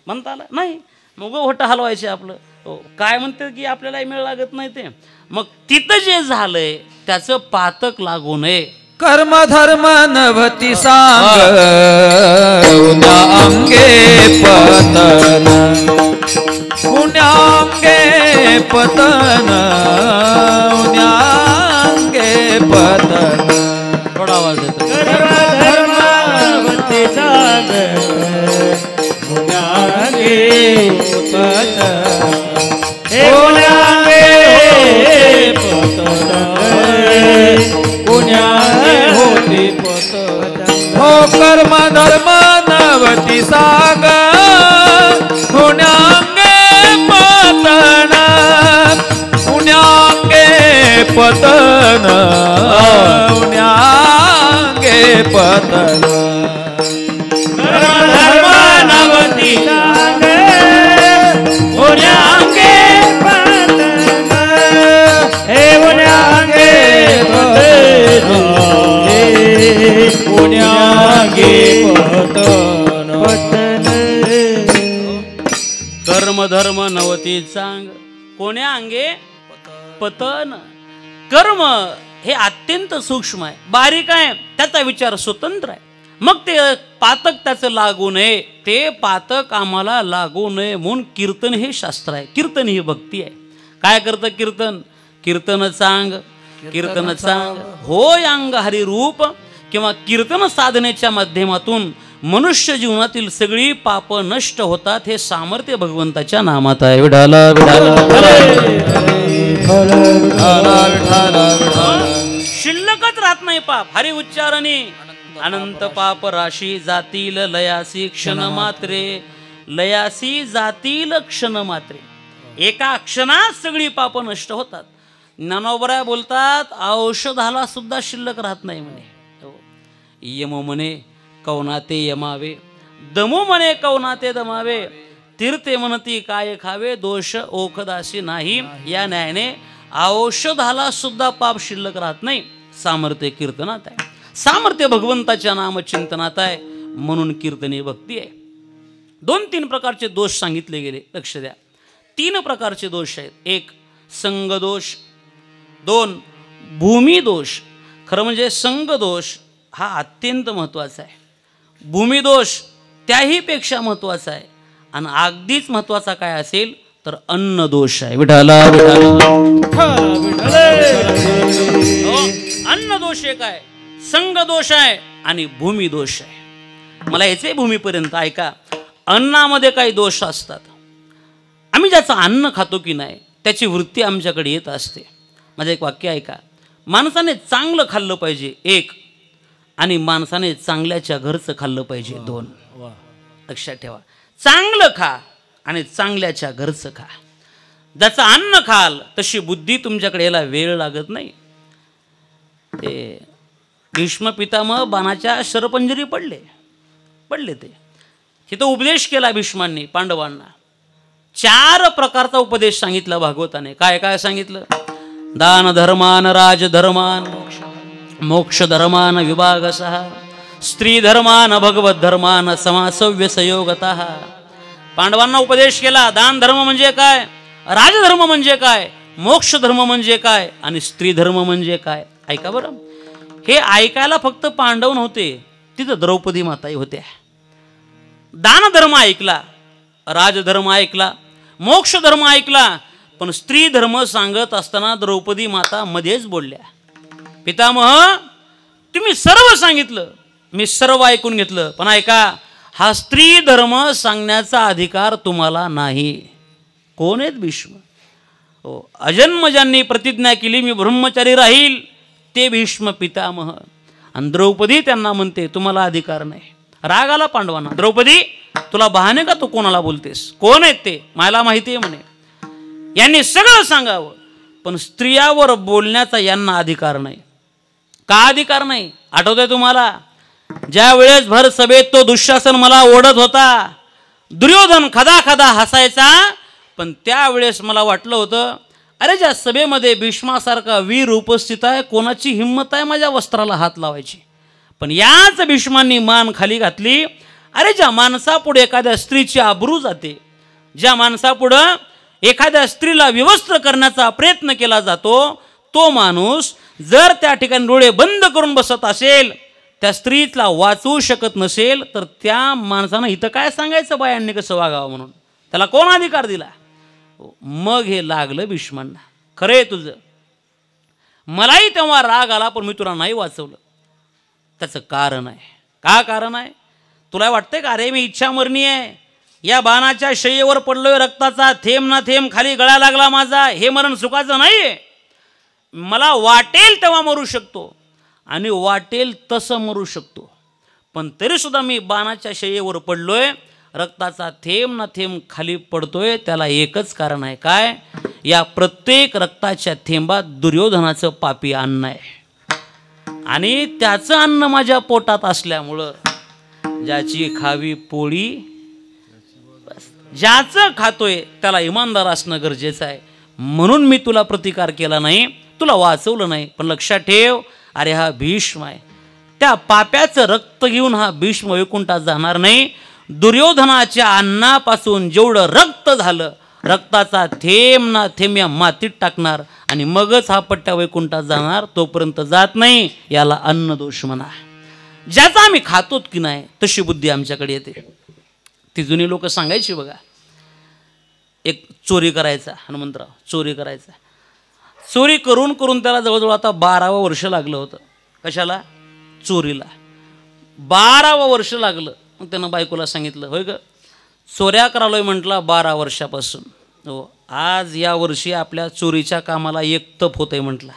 म्हणता आलं नाही, मग होटं हलवायचे आपलं. हो काय म्हणते की आपल्याला मेळ लागत नाही ते, मग तिथं जे झालंय त्याचं पातक लागू नये. कर्म धर्म नभती सांग पुण्यांगे पतन, पुण्यांगे पतन, पुण्यांगे पतन. थोडा आवाज येतो. धर्म नभती सांग पुण्यांगे पतन, हे पुण्यांगे पतन, पुण्यांगे होती पतन. हो कर्म धर्म नवती सांग पुण्यांगे पतन, पुण्यांगे पतन, पुण्यांगे पतन. धर्म नवती सांग पुण्यांगे पतन, हे पुण्यांगे पतन, पुण्यांगे पतन. कर्म धर्म नवती सांग कोण्या अंगे पतन. कर्म हे अत्यंत सूक्ष्म आहे, बारीक आहे, त्याचा विचार स्वतंत्र आहे. मग ते पातक त्याचं लागू नये, ते पातक आम्हाला लागू नये म्हणून कीर्तन हे शास्त्र आहे, कीर्तन ही भक्ती आहे. काय करतं कीर्तन, कीर्तन सांग, कीर्तन सांग होय अंग हरी रूप, किंवा कीर्तन साधनेच्या माध्यमातून मनुष्य जीवनातील सगळी पाप नष्ट होतात. हे सामर्थ्य भगवंताच्या नामात आहे. विठाला विठाला शिल्लकच राहत नाही पाप, हरी उच्चारणी अनंत पाप राशी जातील लयासी क्षण मात्रे, लयासी जातील क्षण मात्रे. एका क्षणात सगळी पाप नष्ट होतात. ज्ञानोबराय बोलतात औषधाला सुद्धा शिल्लक राहत नाही म्हणे. यम म्हणे कवनाते यमावे, दमू म्हणे कवनाते दमावे, तीर्थे म्हणती काय खावे, दोष ओखदासी नाही. या न्यायाने औषधाला सुद्धा पाप शिल्लक राहत नाही. सामर्थ्य कीर्तनात आहे, सामर्थ्य भगवंताच्या नामचिंतनात आहे, म्हणून कीर्तनी भक्ती आहे. 2-3 प्रकारचे दोष सांगितले गेले, लक्ष द्या. 3 प्रकारचे दोष आहेत. 1 संगदोष, 2 भूमिदोष. खरं म्हणजे संगदोष हा अत्यंत महत्त्वाचा आहे, भूमिदोष त्याही पेक्षा महत्त्वाचा आहे, आणि अगदीच महत्त्वाचा काय असेल तर अन्नदोष आहे. विठाला अन्नदोष एक आहे, संगदोष आहे आणि भूमिदोष आहे. मला याचे भूमीपर्यंत ऐका. अन्नामध्ये काही दोष असतात. आम्ही ज्याचं अन्न खातो की नाही त्याची वृत्ती आमच्याकडे येत असते. माझं एक वाक्य ऐका. माणसाने चांगलं खाल्लं पाहिजे 1, आणि माणसाने चांगल्याच्या घरचं खाल्लं पाहिजे 2. लक्षात ठेवा, चांगलं खा आणि चांगल्याच्या घरचं खा. जसं अन्न खाल तशी बुद्धी तुमच्याकडे यायला वेळ लागत नाही. ते भीष्म पितामह बाणाच्या शरपंजरी पडले ते. तिथं उपदेश केला भीष्मांनी पांडवांना. 4 प्रकारचा उपदेश सांगितला भागवताने. काय काय सांगितलं? दान धर्मान, राजधर्मान, मोक्ष धर्मान विभागसः, स्त्री धर्मान, भगवत धर्मान, समासव्य संयोगतः. पांडवांना उपदेश केला. दान धर्म म्हणजे काय, राजधर्म म्हणजे काय, मोक्ष धर्म म्हणजे काय आणि स्त्री धर्म म्हणजे काय. ऐका बरं, हे ऐकायला फक्त पांडव नव्हते, तिथं द्रौपदी माताही होत्या. दान धर्म ऐकला, राजधर्म ऐकला, मोक्ष धर्म ऐकला, पण स्त्री धर्म सांगत असताना द्रौपदी माता मध्येच बोलल्या. पितामह, तुम्ही सर्व सांगितलं, मी सर्व ऐकून घेतलं, पण ऐका, हा स्त्री धर्म सांगण्याचा अधिकार तुम्हाला नाही. कोण आहेत भीष्म? हो, अजन्मजांनी प्रतिज्ञा केली मी ब्रह्मचारी राहील, ते भीष्म पितामह. आणि द्रौपदी त्यांना म्हणते तुम्हाला अधिकार नाही. राग आला पांडवांना. द्रौपदी, तुला बहाणे का तू कोणाला बोलतेस? कोण आहेत ते? मला माहिती आहे म्हणे. यांनी सगळं सांगावं, पण स्त्रियावर बोलण्याचा यांना अधिकार नाही. का अधिकार नाही? आठवतंय तुम्हाला? ज्या वेळेस भर सभेत तो दुःशासन मला ओढत होता, दुर्योधन खदा खदा हसायचा, पण त्यावेळेस मला वाटलं होतं, अरे ज्या सभेमध्ये भीष्मासारखा वीर उपस्थित आहे, कोणाची हिंमत आहे माझ्या वस्त्राला हात लावायची? पण याच भीष्मांनी मान खाली घातली. अरे ज्या माणसापुढे एखाद्या स्त्रीची आबरू जाते, ज्या माणसापुढं एखाद्या स्त्रीला विवस्त्र करण्याचा प्रयत्न केला जातो, तो माणूस जर त्या ठिकाणी डोळे बंद करून बसत असेल, त्या स्त्रीला वाचवू शकत नसेल, तर त्या माणसानं इथं काय सांगायचं बायांनी कसं वागावं म्हणून? त्याला कोण अधिकार दिला? मग हे लागलं भीष्मांना. खरे तुझं, मलाही तेव्हा राग आला, पण मी तुला नाही वाचवलं. त्याचं कारण आहे. का कारण आहे? तुला वाटतंय का अरे मी इच्छा मरणी आहे, या बाणाच्या शय्येवर पडलोय, रक्ताचा थेंब ना थेंब खाली गळा लागला माझा, हे मरण सुखाचं नाही आहे. मला वाटेल तेव्हा मरू शकतो आणि वाटेल तसं मरू शकतो, पण तरीसुद्धा मी बाणाच्या शय्येवर पडलोय, रक्ताचा थेंब ना थेंब खाली पडतोय. त्याला एकच कारण आहे. काय? या प्रत्येक रक्ताच्या थेंबात दुर्योधनाचं पापी अन्न आहे, आणि त्याचं अन्न माझ्या पोटात असल्यामुळं ज्याची खावी पोळी, ज्याचं खातोय त्याला इमानदार असणं गरजेचं आहे. म्हणून मी तुला प्रतिकार केला नाही, तुला वाचवलं नाही. पण लक्षात ठेव, अरे हा भीष्म आहे, त्या पाप्याचं रक्त घेऊन हा भीष्म वैकुंठात जाणार नाही. दुर्योधनाच्या अन्नापासून जेवढं रक्त झालं, रक्ताचा थेंब ना थेंब या मातीत टाकणार आणि मगच हा पट्ट्या वैकुंठात जाणार. तोपर्यंत जात नाही. याला अन्न दोष म्हणा. ज्याचा आम्ही खातोत की नाही तशी बुद्धी आमच्याकडे येते. ती जुनी लोक सांगायची बघा. एक चोरी करायचा हनुमंतराव, चोरी करायचा. चोरी करून करून त्याला जवळजवळ आता 12वं वर्ष लागलं होतं. कशाला? चोरीला 12वं वर्ष लागलं. मग त्यानं बायकोला सांगितलं, होय ग, चोऱ्या करालोय म्हटला 12 वर्षापासून. हो, आज या वर्षी आपल्या चोरीच्या कामाला 1 तप होत आहे म्हटला.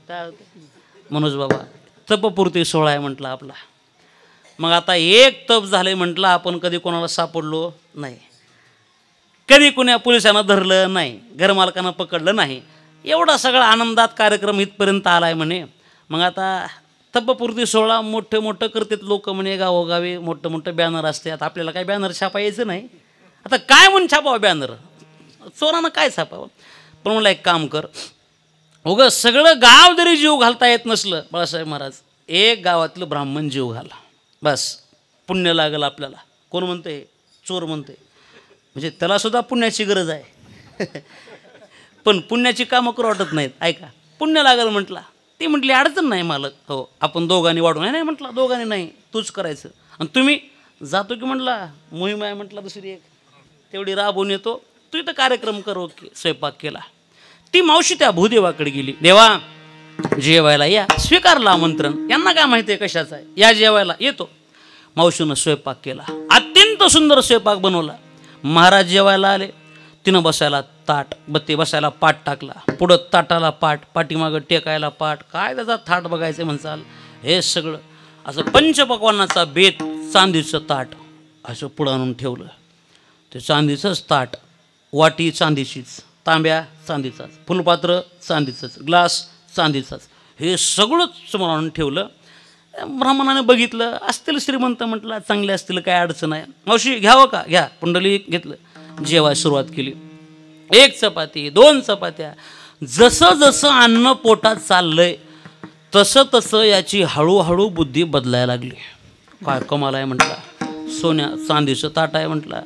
काय मनोज बाबा, तपपूर्ती सोहळा आहे म्हटलं आपला. मग आता 1 तप झाले म्हटलं. आपण कधी कोणाला सापडलो नाही, कधी कुण्या पोलिसांना धरलं नाही, घरमालकांना पकडलं नाही. एवढा सगळा आनंदात कार्यक्रम इथपर्यंत आला आहे म्हणे. मग आता तपपूर्ती सोहळा मोठे मोठं करतात लोक म्हणे, गावोगावी मोठं मोठं बॅनर असते. आता आपल्याला काय बॅनर छापायचं नाही. आता काय म्हणून छापावं बॅनर? चोरानं काय छापावं? पण मला एक काम कर, उगं सगळं गाव जरी जीव घालता येत नसलं, बाळासाहेब महाराज, एक गावातलं ब्राह्मण जीव घाला, बस पुण्य लागलं आपल्याला. कोण म्हणते? चोर म्हणते. म्हणजे त्यालासुद्धा पुण्याची गरज आहे. पण पुण्याची कामं करू वाटत नाहीत. ऐका, पुण्य लागलं म्हटला. ती म्हटली अडचण नाही मालक. हो, आपण दोघांनी वाढून. नाही म्हटलं, दोघांनी नाही, तूच करायचं. आणि तुम्ही जातो की म्हटला, मोहीम आहे म्हटला दुसरी एक, तेवढी राबवून येतो. तू इथं कार्यक्रम करो की. स्वयंपाक केला. ती मावशी त्या भूदेवाकडे गेली. देवा जेवायला या. स्वीकारलं आमंत्रण. यांना काय माहिती आहे कशाचं आहे, या जेवायला. येतो. मावशीनं स्वयंपाक केला, अत्यंत सुंदर स्वयंपाक बनवला. महाराज जेवायला आले. तिनं बसायला ताट, बत्ती बसायला पाट टाकला. पुढं ताटाला पाट, पाठीमागं टेकायला पाट. काय त्याचा थाट बघायचं म्हणसाल. हे सगळं असं पंचपक्वान्नाचा बेत, चांदीचं ताट असं पुढं आणून ठेवलं. ते चांदीचंच ताट वाटी चांदीचीच, तांब्या चांदीचाच, फुलपात्र चांदीचंच, ग्लास चांदीचाच, हे सगळंच समोर आणून ठेवलं. ब्राह्मणाने बघितलं, असतील श्रीमंत, म्हटलं चांगले असतील, काय अडचण आहे. मावशी घ्यावं का, घ्या. पुंडली घेतलं, जेवायला सुरुवात केली. 1 चपाती, 2 चपात्या, जसं जसं अन्न पोटात चाललंय तसं तसं याची हळूहळू बुद्धी बदलायला लागली. काय कमाल आहे म्हटलं, सोन्या चांदीचं ताट आहे म्हटलं,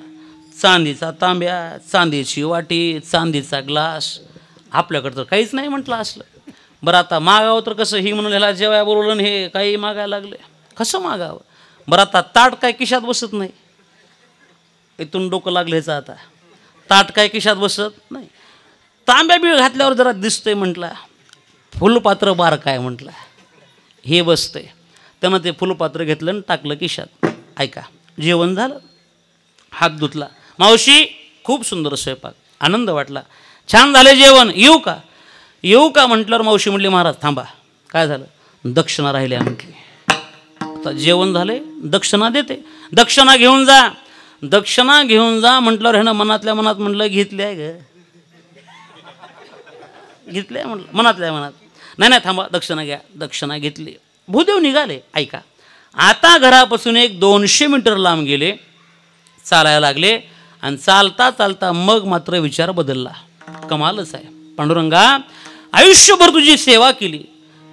चांदीचा तांब्या, चांदीची वाटी, चांदीचा ग्लास, आपल्याकडं तर काहीच नाही म्हटलं असलं. बरं आता मागावं तर कसं, ही म्हणून ह्याला जेवाय बोलवलं हे काही मागायला लागले, कसं मागावं. बरं आता ताट काय खिशात बसत नाही, इथून डोकं लागल्याचं. आता ताट काय खिशात बसत नाही, तांब्या बी घातल्यावर जरा दिसतंय म्हटलं, फुलपात्र बार काय म्हटलं हे बसतंय. त्यानं ते फुलपात्र घेतलं आणि टाकलं खिशात. ऐका, जेवण झालं, हात धुतला. मावशी खूप सुंदर स्वयंपाक, आनंद वाटला, छान झाले जेवण, येऊ का, येऊ का म्हटल्यावर मावशी म्हटली, महाराज थांबा, काय झालं, दक्षिणा राहिल्या म्हटली. आता जेवण झाले, दक्षिणा देते, दक्षिणा घेऊन जा, दक्षिणा घेऊन जा म्हटल्यावर ह्यानं मनातल्या मनात म्हटलं, घेतली आहे ग, घेतली आहे म्हटलं मनातल्या मनात. नाही नाही थांबा, दक्षिणा घ्या. दक्षिणा घेतली, भूदेव निघाले. ऐका, आता घरापासून 200 मीटर लांब गेले, चालायला लागले, आणि चालता चालता मग मात्र विचार बदलला. कमालच आहे पांडुरंगा, आयुष्यभर तुझी सेवा केली,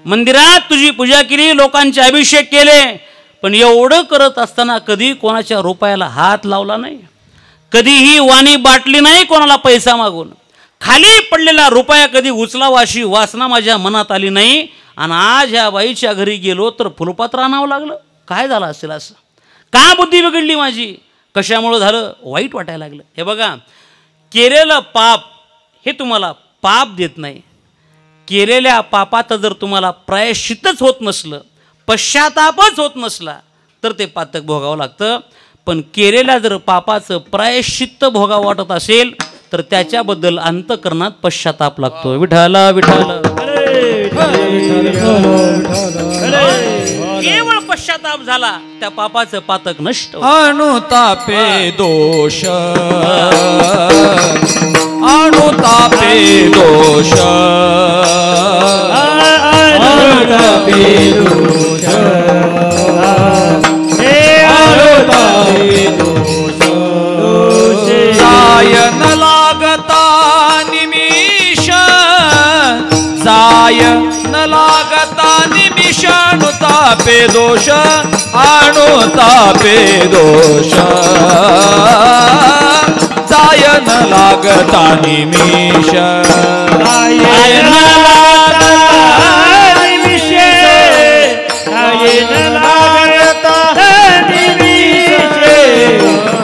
मंदिरात तुझी पूजा केली, लोकांचे अभिषेक केले, पण एवढं करत असताना कधी कोणाच्या रुपयाला हात लावला नाही, कधीही वाणी बाटली नाही कोणाला पैसा मागून, खाली पडलेला रुपया कधी उचलावा अशी वासना माझ्या मनात आली नाही. आणि आज ह्या बाईच्या घरी गेलो तर फुलपात्र आणावं लागलं. काय झालं असेल असं, का बुद्धी बिघडली माझी, कशामुळं झालं, वाईट वाटायला लागलं. हे बघा, केलेलं पाप हे तुम्हाला पाप देत नाही, केलेल्या पापाचं जर तुम्हाला प्रायश्चित्तच होत नसलं, पश्चातापच होत नसला, तर ते पातक भोगावं लागतं. पण केलेल्या जर पापाचं प्रायश्चित्त भोगावं वाटत असेल तर त्याच्याबद्दल अंतःकरणात पश्चाताप लागतो. विठ्ठला विठ्ठल, केवळ पश्चाताप झाला त्या पापाचं पातक नष्ट. अनुतापे दोष, अनुतापे दोष, अनुतापे दोष, अनुतापे दोष, जायन लागता निमिष, जायन लागता निमिष, अनुतापे दोष, अनुतापे दोष, जायन लागता निमिष, जायन लागता निमिष, जायन लागता निमिष,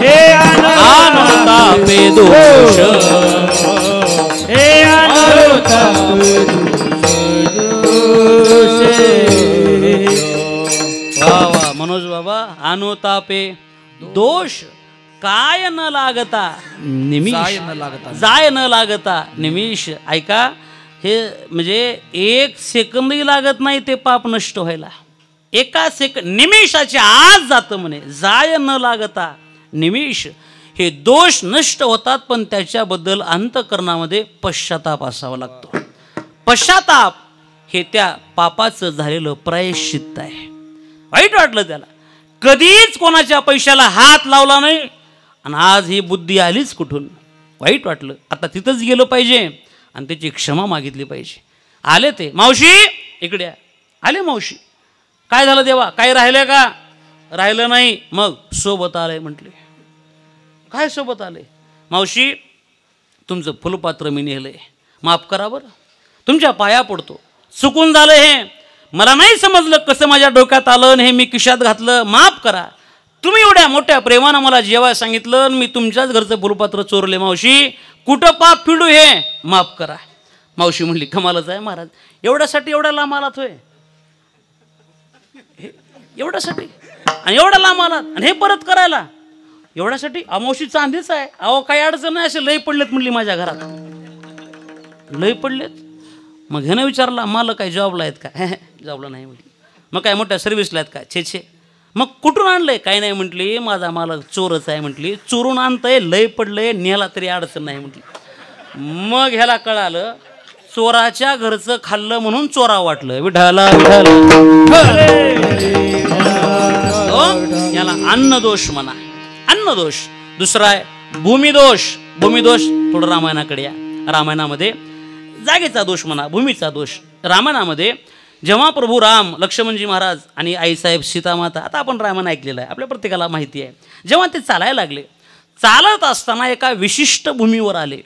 हे अनुतापे दोष, हे अनुतापे दोष. वा वा मनोज बाबा, अनुतापे दोष, काय न लागता निमिष, जाय न लागता निमिष. ऐका, हे म्हणजे 1 सेकंदही लागत नाही ते पाप नष्ट व्हायला. 1 निमिषाच्या आत जातं म्हणे, जाय न लागता निमिष. हे दोष नष्ट होतात, पण त्याच्याबद्दल अंतःकरणामध्ये पश्चाताप असावा लागतो. पश्चाताप हे त्या पापाचं झालेलं प्रायश्चित्त आहे. वाईट वाटलं त्याला, कधीच कोणाच्या पैशाला हात लावला नाही, आणि आज ही बुद्धी आलीच कुठून, वाईट वाटलं. आता तिथंच गेलं पाहिजे आणि त्याची क्षमा मागितली पाहिजे. आले ते, मावशी इकडे आले, मावशी काय झालं देवा, काय राहिलं का, राहिलं नाही. मग सोबत आलंय म्हटले, काय सोबत आले, मावशी तुमचं फुलपात्र मी नेलंय, माफ करा बरं, तुमच्या पाया पडतो, चुकून झालं हे, मला नाही समजलं कसं माझ्या डोक्यात आलं आणि हे मी खिशात घातलं, माफ करा. तुम्ही एवढ्या मोठ्या प्रेमानं मला जेव्हा सांगितलं, मी तुमच्याच घरचं फुलपात्र चोरले मावशी, कुठं पाप फिडू हे, माफ करा. मावशी म्हणली, कमालच आहे महाराज, एवढ्यासाठी एवढ्या लांब आलात होय, एवढ्यासाठी आणि एवढ्या लांब आलात आणि हे परत करायला एवढ्यासाठी. मावशी चांदीच आहे, अहो काही अडचण नाही, असे लय पडलेत म्हणली माझ्या घरात, लय पडलेत. मग ह्यानं विचारला, मला काय जॉबला आहेत का, जॉबला नाही म्हटली. मग काय मोठ्या सर्व्हिसला आहेत का, छे छे, मग कुठून आणलंय? काही नाही म्हटली, माझा मालक चोरच आहे म्हटली. चोरून आणतंय, लय पडलंय, नेला तरी अडचण नाही म्हटली. मग ह्याला कळालं चोराच्या घरचं खाल्लं म्हणून चोरा वाटलं. विठाला याला अन्नदोष म्हणा, अन्नदोष. दुसरा आहे भूमिदोष. भूमिदोष थोडं रामायणाकडे या. रामायणामध्ये जागेचा दोष म्हणा, भूमीचा दोष. रामायणामध्ये जेव्हा प्रभू राम, लक्ष्मणजी महाराज आणि आईसाहेब सीतामाता, आता आपण रामायण ऐकलेलं आहे, आपल्या प्रत्येकाला माहिती आहे, जेव्हा ते चालायला लागले, चालत असताना एका विशिष्ट भूमीवर आले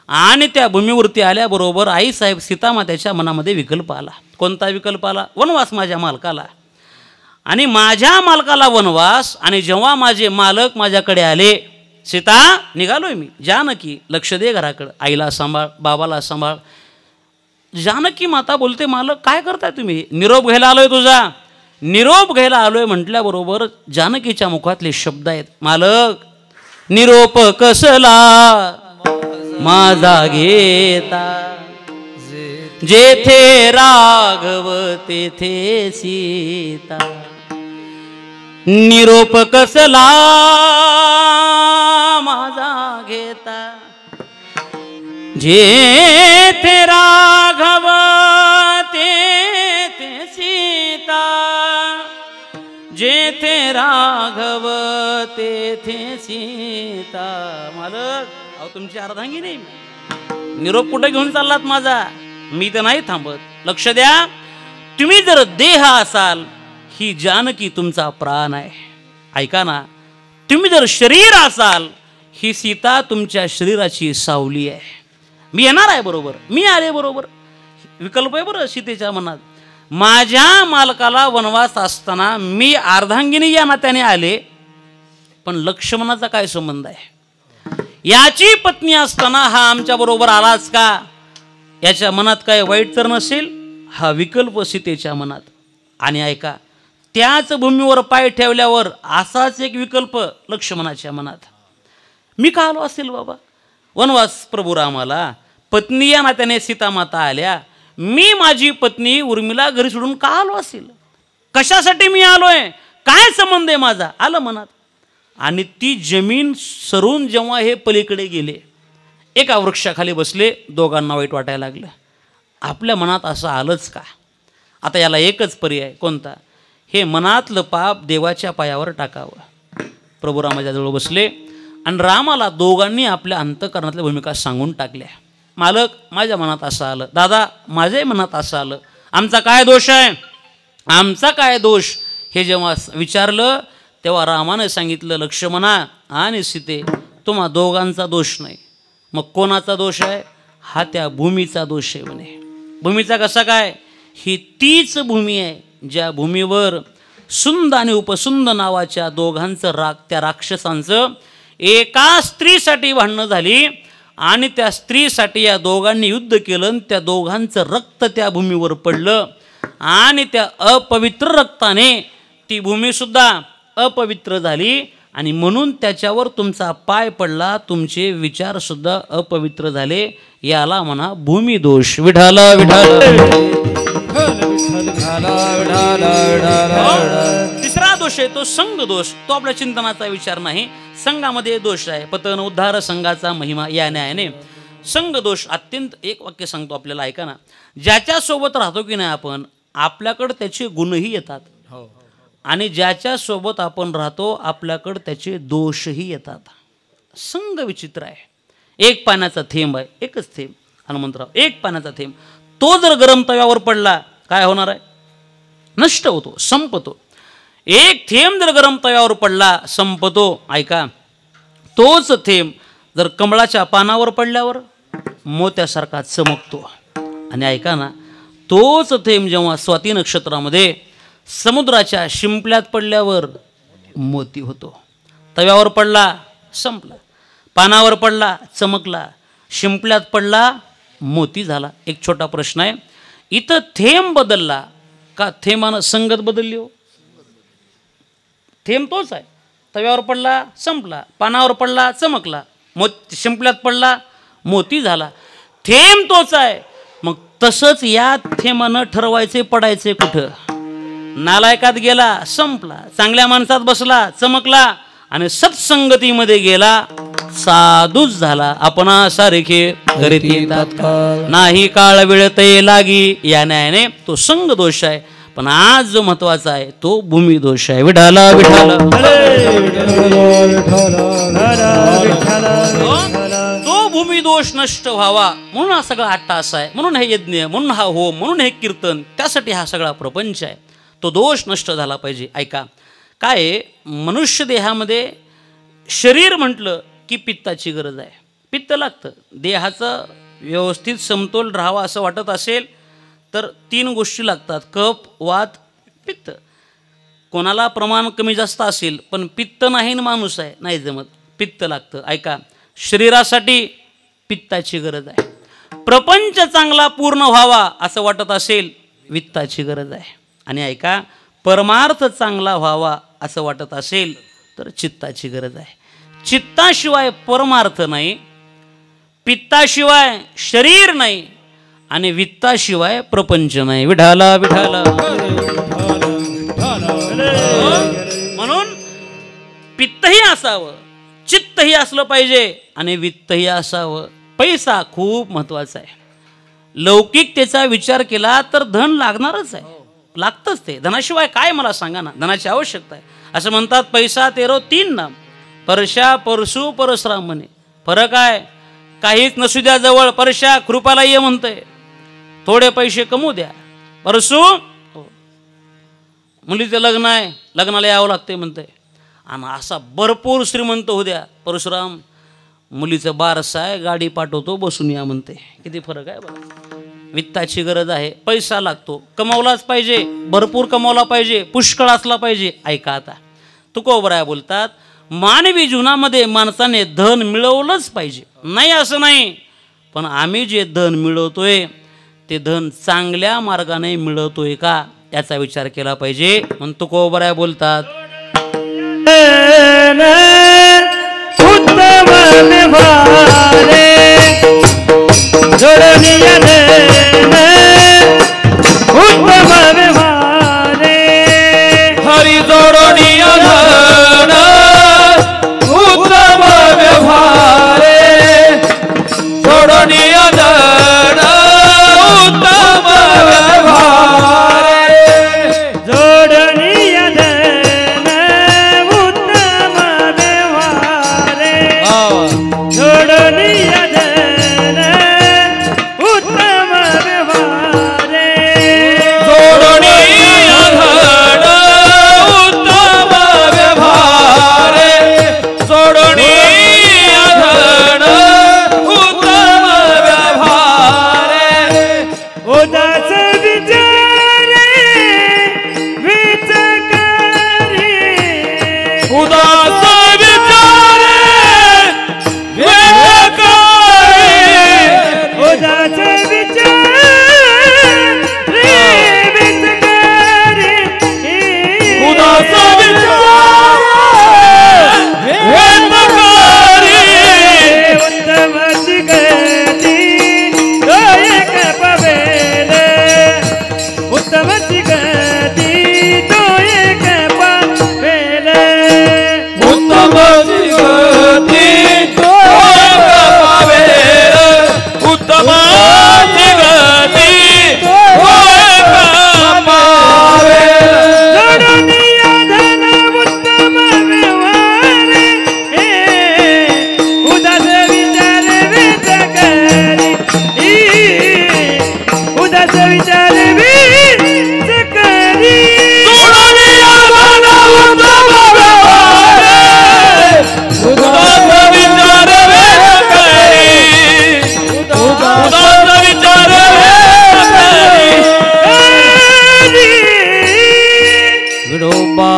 आणि त्या भूमीवरती आल्याबरोबर आईसाहेब सीतामातेच्या मनामध्ये विकल्प आला. कोणता विकल्प आला? वनवास माझ्या मालकाला. आणि माझ्या मालकाला वनवास, आणि जेव्हा माझे मालक माझ्याकडे आले, सीता निघालोय मी, जानकी लक्ष दे घराकडं, आईला सांभाळ, बाबाला सांभाळ. जानकी माता बोलते, मालक काय करताय तुम्ही? निरोप घ्यायला आलोय तुझा. निरोप घ्यायला आलोय म्हटल्याबरोबर जानकीच्या मुखातले शब्द आहेत, मालक निरोप कसला माझा घेता, जेथे राघव तेथे सीता. निरोप कसला माझा घेता, जेथे राघव तेथे सीता, जेथे राघव तेथे सीता. मालक अहो तुमची अर्धांगी नाही, निरोप कुठे घेऊन चाललात माझा? मी तर नाही थांबत. लक्ष द्या, तुम्ही जर देह असाल, ही जानकी तुमचा प्राण आहे. ऐका ना, तुम्ही जर शरीर असाल, ही सीता तुमच्या शरीराची सावली आहे. मी येणार आहे बरोबर, मी आले बरोबर. विकल्प आहे बरं सीतेच्या मनात. माझ्या मालकाला वनवास असताना मी अर्धांगिनी या नात्याने आले, पण लक्ष्मणाचा काय संबंध आहे? याची पत्नी असताना हा आमच्या बरोबर आलाच का? याच्या मनात काय वाईट तर नसेल? हा विकल्प सीतेच्या मनात. आणि ऐका, त्याच भूमीवर पाय ठेवल्यावर असाच एक विकल्प लक्ष्मणाच्या मनात. मी का आलो असेल बाबा वनवास? प्रभू रामाला पत्नी या नात्याने सीतामाता आल्या, मी माझी पत्नी उर्मिला घरी सोडून का आलो असेल? कशासाठी मी आलोय? काय संबंध आहे माझा? आलं मनात. आणि ती जमीन सरून जेव्हा हे पलीकडे गेले, एका वृक्षाखाली बसले, दोघांना वाईट वाटायला लागलं. आपल्या मनात असं आलंच का? आता याला एकच पर्याय, कोणता? हे मनातलं पाप देवाच्या पायावर टाकावं. प्रभू रामाच्याजवळ बसले आणि रामाला दोघांनी आपल्या अंतःकरणातल्या भूमिका सांगून टाकल्या. मालक माझ्या मनात असं आलं, दादा माझ्याही मनात असं आलं, आमचा काय दोष आहे, आमचा काय दोष? हे जेव्हा विचारलं तेव्हा रामाने सांगितलं, लक्ष्मणा आणि सीते तुम्हा दोघांचा दोष नाही. मग कोणाचा दोष आहे? हा त्या भूमीचा दोष आहे म्हणे. भूमीचा कसा काय? ही तीच भूमी आहे ज्या भूमीवर सुंद आणि उपसुंद नावाच्या दोघांचं त्या राक्षसांचं एका स्त्रीसाठी भांडणं झाली आणि त्या स्त्रीसाठी या दोघांनी युद्ध केलं आणि त्या दोघांचं रक्त त्या भूमीवर पडलं आणि त्या अपवित्र रक्ताने ती भूमीसुद्धा अपवित्र झाली आणि म्हणून त्याच्यावर तुमचा पाय पडला, तुमचे विचारसुद्धा अपवित्र झाले. याला म्हणा भूमिदोष. विठाल विठाल. तिसरा दोष आहे तो संघ दोष. तो आपल्या चिंतनाचा विचार नाही. संघामध्ये दोष आहे. पतन उद्धार संघाचा महिमा या न्यायाने. संघ दोष अत्यंत, एक वाक्य सांगतो आपल्याला, ऐका ना. ज्याच्यासोबत राहतो की नाही आपण, आपल्याकडे त्याचे गुणही येतात आणि ज्याच्यासोबत आपण राहतो आपल्याकडे त्याचे दोषही येतात. संघ विचित्र आहे. एक पाण्याचा थेंब आहे, एकच थेंब हनुमंतराव, एक पाण्याचा थेंब. तो जर गरम तव्यावर पडला काय होणार आहे? नष्ट होतो, संपतो. एक थेंब जर गरम तव्यावर पडला संपतो. ऐका, तोच थेंब जर कमळाच्या पानावर पडल्यावर मोत्यासारखा चमकतो. आणि ऐका ना, तोच थेंब जेव्हा स्वाती नक्षत्रामध्ये समुद्राच्या शिंपल्यात पडल्यावर मोती होतो. तव्यावर पडला संपला, पानावर पडला चमकला, शिंपल्यात पडला मोती झाला. एक छोटा प्रश्न आहे, इथं थेंब बदलला का थेंबानं संगत बदलली हो? थेंब तोच आहे. तव्यावर पडला संपला, पानावर पडला चमकला, शिंपल्यात पडला मोती झाला. थेंब तोच आहे. मग तसंच या थेंबानं ठरवायचे पडायचे कुठं? नालायकात गेला संपला, चांगल्या माणसात बसला चमकला, आणि सत्संगतीमध्ये गेला साधूच झाला. आपणा सारखे करीत येतात नाही काळ वेळते लागी, या न्यायाने तो संग दोष आहे. पण आज जो महत्वाचा आहे तो भूमी दोष आहे. विठाला विठाला तो भूमी दोष नष्ट व्हावा म्हणून हा सगळा अट्टास आहे, म्हणून हे यज्ञ, म्हणून हा होम, म्हणून हे कीर्तन, त्यासाठी हा सगळा प्रपंच आहे. तो दोष नष्ट झाला पाहिजे. ऐका काय, मनुष्य देहामध्ये शरीर म्हटलं की पित्ताची गरज आहे. पित्त लागतं. देहाचं व्यवस्थित समतोल राहावा असं वाटत असेल तर 3 गोष्टी लागतात: कफ, वात, पित्त. कोणाला प्रमाण कमी जास्त असेल पण पित्त नाही ना माणूस आहे, नाही जमत, पित्त लागतं. ऐका, शरीरासाठी पित्ताची गरज आहे. प्रपंच चांगला पूर्ण व्हावा असं वाटत असेल वित्ताची गरज आहे. आणि ऐका, परमार्थ चांगला व्हावा असं वाटत असेल तर चित्ताची गरज आहे. चित्ताशिवाय परमार्थ नाही, पित्ताशिवाय शरीर नाही, आणि वित्ताशिवाय प्रपंच नाही. विठाला विठाला. म्हणून पित्तही असावं, चित्तही असलं पाहिजे, आणि वित्तही असावं. पैसा खूप महत्वाचा आहे. लौकिकतेचा विचार केला तर धन लागणारच आहे, लागतंच ते. धनाशिवाय काय मला सांगा ना, धनाची आवश्यकता आहे. असं म्हणतात पैसा तेरो 3 नाम, परशा परशु परश्राम म्हणे. फरक आहे, काहीच नसू द्या जवळ, परशा कृपाला ये म्हणतंय, थोडे पैसे कमवू द्या. परशु मुलीचं लग्न आहे, लग्नाला यावं लागते म्हणतंय. आणि असा भरपूर श्रीमंत होऊ द्या, परशुराम मुलीचं बारसं आहे, गाडी पाठवतो, बसून या म्हणते. किती फरक आहे बघा. वित्ताची गरज आहे, पैसा लागतो, कमावलाच पाहिजे, भरपूर कमावला पाहिजे, पुष्कळ असला पाहिजे. ऐका आता, तुकोबराय बोलतात, मानवी जीवनामध्ये माणसाने धन मिळवलंच पाहिजे, नाही असं नाही, पण आम्ही जे धन मिळवतोय ते धन चांगल्या मार्गाने मिळवतोय का याचा विचार केला पाहिजे. म्हणून तुकोबराय बोलतात, हरी जोडणीय धन उत्तम व्यवहारे, जोडणीय धन उत्तम व्यवहारे, जोडणीय धन उत्तम व्यवहारे, जोडणीय धन उत्तम व्यवहारे, जोडणीय धन उत्तम व्यवहारे, जोडणीय धन उत्तम व्यवहारे, उदास विचारे विचकारी, उदास विचारे विचकारी, उदास विचारे विचकारी, उदास विचारे विचकारी, उत्तमची गती तो एक पवेले, उत्तमची गती तो एक पवेले, उत्तमची गती तो एक पवेले, उत्तमची गती तो एक पवेले, जोडणीय धन उत्तम व्यवहारे, उदास विचार विचकारी, उदास विचार विचकारी, जोडणीय धन उत्तम व्यवहारे, उदास विचार विचकारी, उदास विचार विचकारी, विठोबा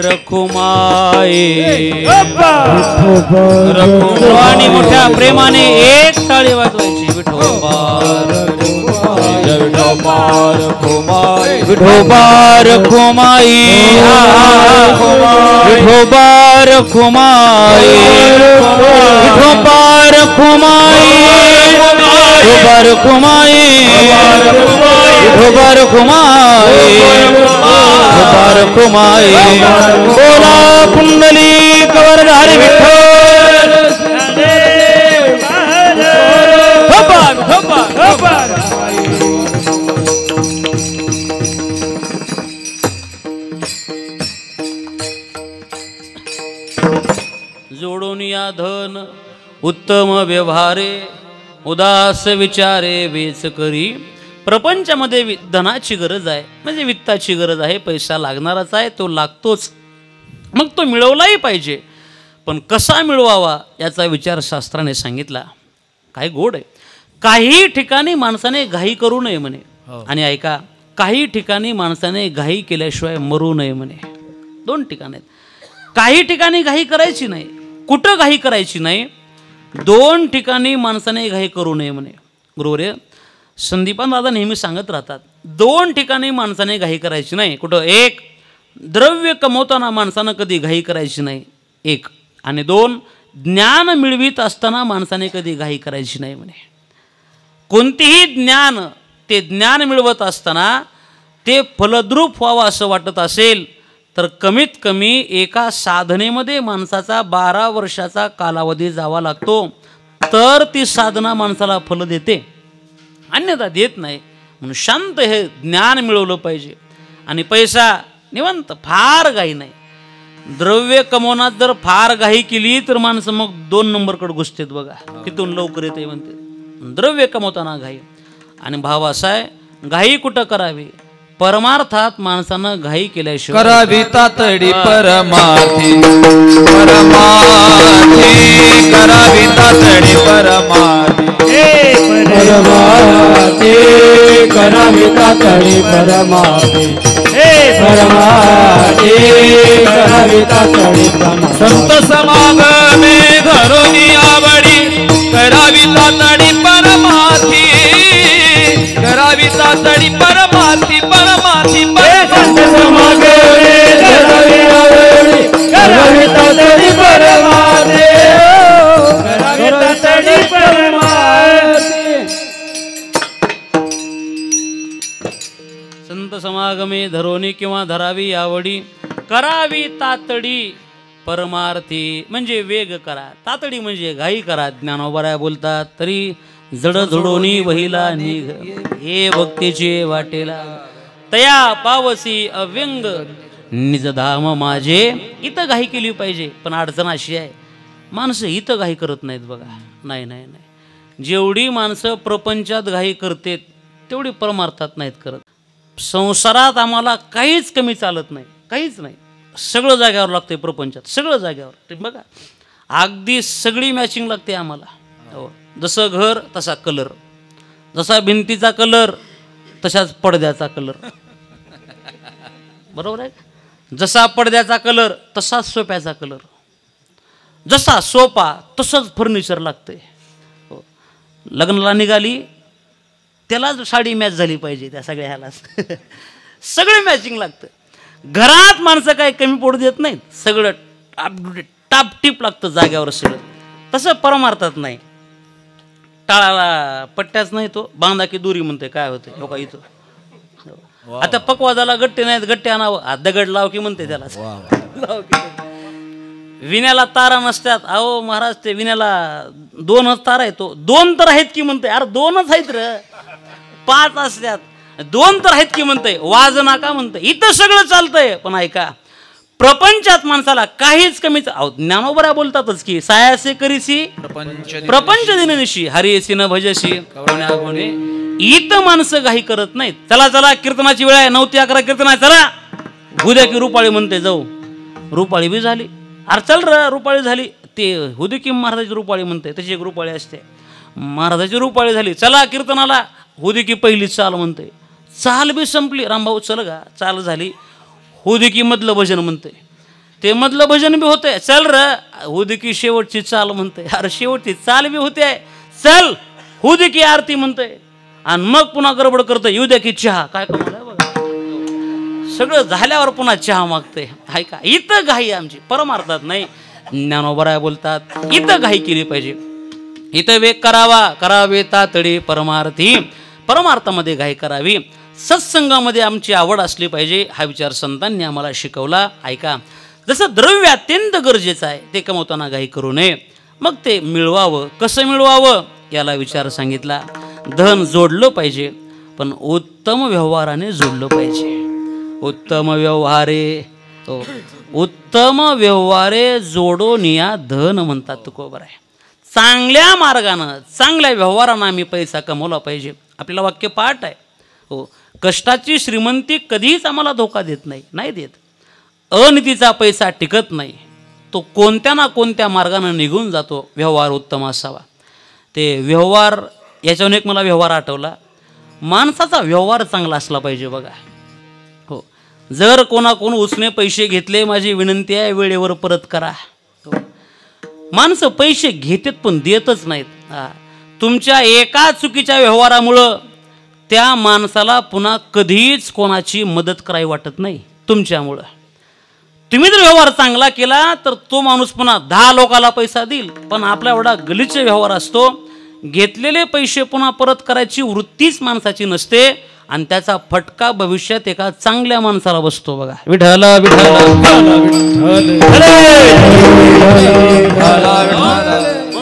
रखुमाई रखुमाई. मोठ्या प्रेमाने एक टाळी वाजवायची. विठोबा विठोबा रखुमाई, विठोबा रखुमाई, विठोबा रखुमाई, विठोबा रखुमाई, विठोबा रखुमाई, धोबार खुमाई धोबार खुमाई बोला कुंडली कवरधारी विठ्ठल धोबार धोबार धोबार जोडून या धन उत्तम व्यवहारे उदास विचारे वेच करी. प्रपंचामध्ये धनाची गरज आहे, म्हणजे वित्ताची गरज आहे, पैसा लागणारच आहे, तो लागतोच, मग तो मिळवलाही पाहिजे. पण कसा मिळवावा याचा विचार शास्त्राने सांगितला. काय गोड आहे. काही ठिकाणी माणसाने घाई करू नये म्हणे. आणि ऐका, काही ठिकाणी माणसाने घाई केल्याशिवाय मरू नये म्हणे. 2 ठिकाणी आहेत. काही ठिकाणी घाई करायची नाही. कुठं घाई करायची नाही? 2 ठिकाणी माणसाने घाई करू नये म्हणे. बरोबर आहे. संदीपान दादा नेहमी सांगत राहतात 2 ठिकाणी माणसाने घाई करायची नाही. कुठं? 1, द्रव्य कमवताना माणसानं कधी घाई करायची नाही. 1 आणि 2, ज्ञान मिळवीत असताना माणसाने कधी घाई करायची नाही म्हणे. कोणतेही ज्ञान, ते ज्ञान मिळवत असताना ते फलद्रूप व्हावं असं वाटत असेल तर कमीत कमी एका साधनेमध्ये माणसाचा 12 वर्षाचा कालावधी जावा लागतो, तर ती साधना माणसाला फल देते, अन्यथा देत नाही. म्हणून शांत हे ज्ञान मिळवलं पाहिजे. आणि पैसा निवांत, फार घाई नाही. द्रव्य कमवण्यात जर फार घाई केली तर माणसं मग 2 नंबरकडे घुसतेत बघा. तिथून लवकर येते म्हणते. द्रव्य कमवताना घाई. आणि भाव असा आहे, घाई कुठं करावी? परमार्थात माणसानं घाई केल्याशिवाय करावी तातडी परमार्थी परमार्थी करावी तातडी परमार्थी परमार्थी करावी तातडी परमार्थी परमार्थी करावी तातडी परमार्थी. संत समागमे धरून आवडी करावी तातडी परमार्थी करावी तातडी परमार्थी परमार्थी संत समागमे करावी आवडी करावी तातडी परमार्थी करावी तातडी परमार्थी. संत समागमे धरोनी किंवा धरावी आवडी करावी तातडी परमार्थी, म्हणजे वेग करा. तातडी म्हणजे घाई करा. ज्ञानोबराय बोलतात, तरी जड झुडोनी वहिला निघ हे भक्तीचे वाटेला तया पावसी अव्यंग निजधाम माझे. इथं घाई केली पाहिजे. पण अडचण अशी आहे, माणसं इथं घाई करत नाहीत बघा. नाही नाही नाही, जेवढी माणसं प्रपंचात घाई करतेत तेवढी परमार्थात नाहीत करत. संसारात आम्हाला काहीच कमी चालत नाही, काहीच नाही. सगळं जाग्यावर लागते प्रपंचात, सगळं जाग्यावर. बघा, अगदी सगळी मॅचिंग लागते आम्हाला. हो, जसं घर तसा कलर, जसा भिंतीचा कलर तशाच पडद्याचा कलर. बरोबर आहे. जसा पडद्याचा कलर तसाच सोप्याचा कलर, जसा सोपा तसंच फर्निचर लागते. हो, लग्नाला निघाली त्यालाच साडी मॅच झाली पाहिजे, त्या सगळ्या ह्यालाच सगळं मॅचिंग लागतं. घरात माणसं काही कमी पडू देत नाहीत, सगळं टापटीप लागतं जाग्यावर सगळं. तसं परमार्थात नाही. टाळाला पट्ट्याच नाही, तो बांधा की दोरी म्हणते. काय होते हो का इथं? आता पकवाजाला गट्टे नाहीत, गट्टे आणावं. दगड लाव की म्हणते त्याला. लाव की. विण्याला तारा नसतात. अहो महाराज, ते विण्याला 2 तारा येतो. 2 तर आहेत की म्हणते. अरे 2च आहेत र, 5 असतात. 2 तर आहेत की म्हणते. वाज नाका म्हणते. इथं सगळं चालतंय. पण ऐका, प्रपंचात माणसाला काहीच कमीच. ज्ञानोबरा बोलतातच की सायासे करीसी प्रपंच दिननिशी हरिसी न भजशी. इथं माणसं घाई करत नाहीत. चला चला, कीर्तनाची वेळ आहे, 9 ते 11 कीर्तन आहे, चला उद्या की रुपाळी म्हणते जाऊ. रुपाळी बी झाली. अरे चल र, रुपाळी झाली. ते हुदी की महाराजाची रुपाळी म्हणते, तशी एक रुपाळी असते. महाराजाची रुपाळी झाली, चला कीर्तनाला. हुदी की पहिली चाल म्हणते. चाल बी संपली. रामभाऊ चल गा, चाल झाली. हुदिकी मधलं भजन म्हणते. ते मधलं भजन बी होते. चल र, हुदिकी शेवटची चाल म्हणते. अरे शेवटची चाल बी होते, चल हुदिकी आरती म्हणते. आणि मग पुन्हा गडबड करते, येऊ द्या की चहा. काय कमाल आहे बघा. सगळं झाल्यावर पुन्हा चहा मागते. ऐका, इथं घाई आमची परमार्थात नाही. ज्ञानोबराय बोलतात, इथं घाई केली पाहिजे. इथं वेग करावा, करावे तातडी परमार्थी. परमार्थामध्ये घाई करावी. सत्संगामध्ये आमची आवड असली पाहिजे, हा विचार संतांनी आम्हाला शिकवला. ऐका, जसं द्रव्य अत्यंत गरजेचं आहे, ते कमवताना घाई करू नये. मग ते मिळवावं, कसं मिळवावं याला विचार सांगितला. धन जोडलं पाहिजे, पण उत्तम व्यवहाराने जोडलं पाहिजे. उत्तम व्यवहारे, उत्तम व्यवहारे जोडून या धन म्हणतात तुकोबर आहे. चांगल्या मार्गानं, चांगल्या व्यवहारानं आम्ही पैसा कमवला पाहिजे. आपल्याला वाक्य पाठ आहे, हो, कष्टाची श्रीमंती कधीच आम्हाला धोका देत नाही, नाही देत. अनितीचा पैसा टिकत नाही, तो कोणत्या ना कोणत्या मार्गानं निघून जातो. व्यवहार उत्तम असावा. ते व्यवहार, याच्यावर एक मला व्यवहार आठवला. माणसाचा व्यवहार चांगला असला पाहिजे बघा. हो, जर कोणाकोण उसने पैसे घेतले, माझी विनंती आहे वेळेवर परत करा. माणसं पैसे घेतात पण देतच नाहीत. तुमच्या एका चुकीच्या व्यवहारामुळं त्या माणसाला पुन्हा कधीच कोणाची मदत करावी वाटत नाही तुमच्यामुळं. तुम्ही जर व्यवहार चांगला केला तर तो माणूस पुन्हा 10 लोकाला पैसा देईल. पण आपला एवढा गलिच्छ व्यवहार असतो, घेतलेले पैसे पुन्हा परत करायची वृत्तीच माणसाची नसते, आणि त्याचा फटका भविष्यात एका चांगल्या माणसाला बसतो बघा. विठ्ठल विठ्ठल.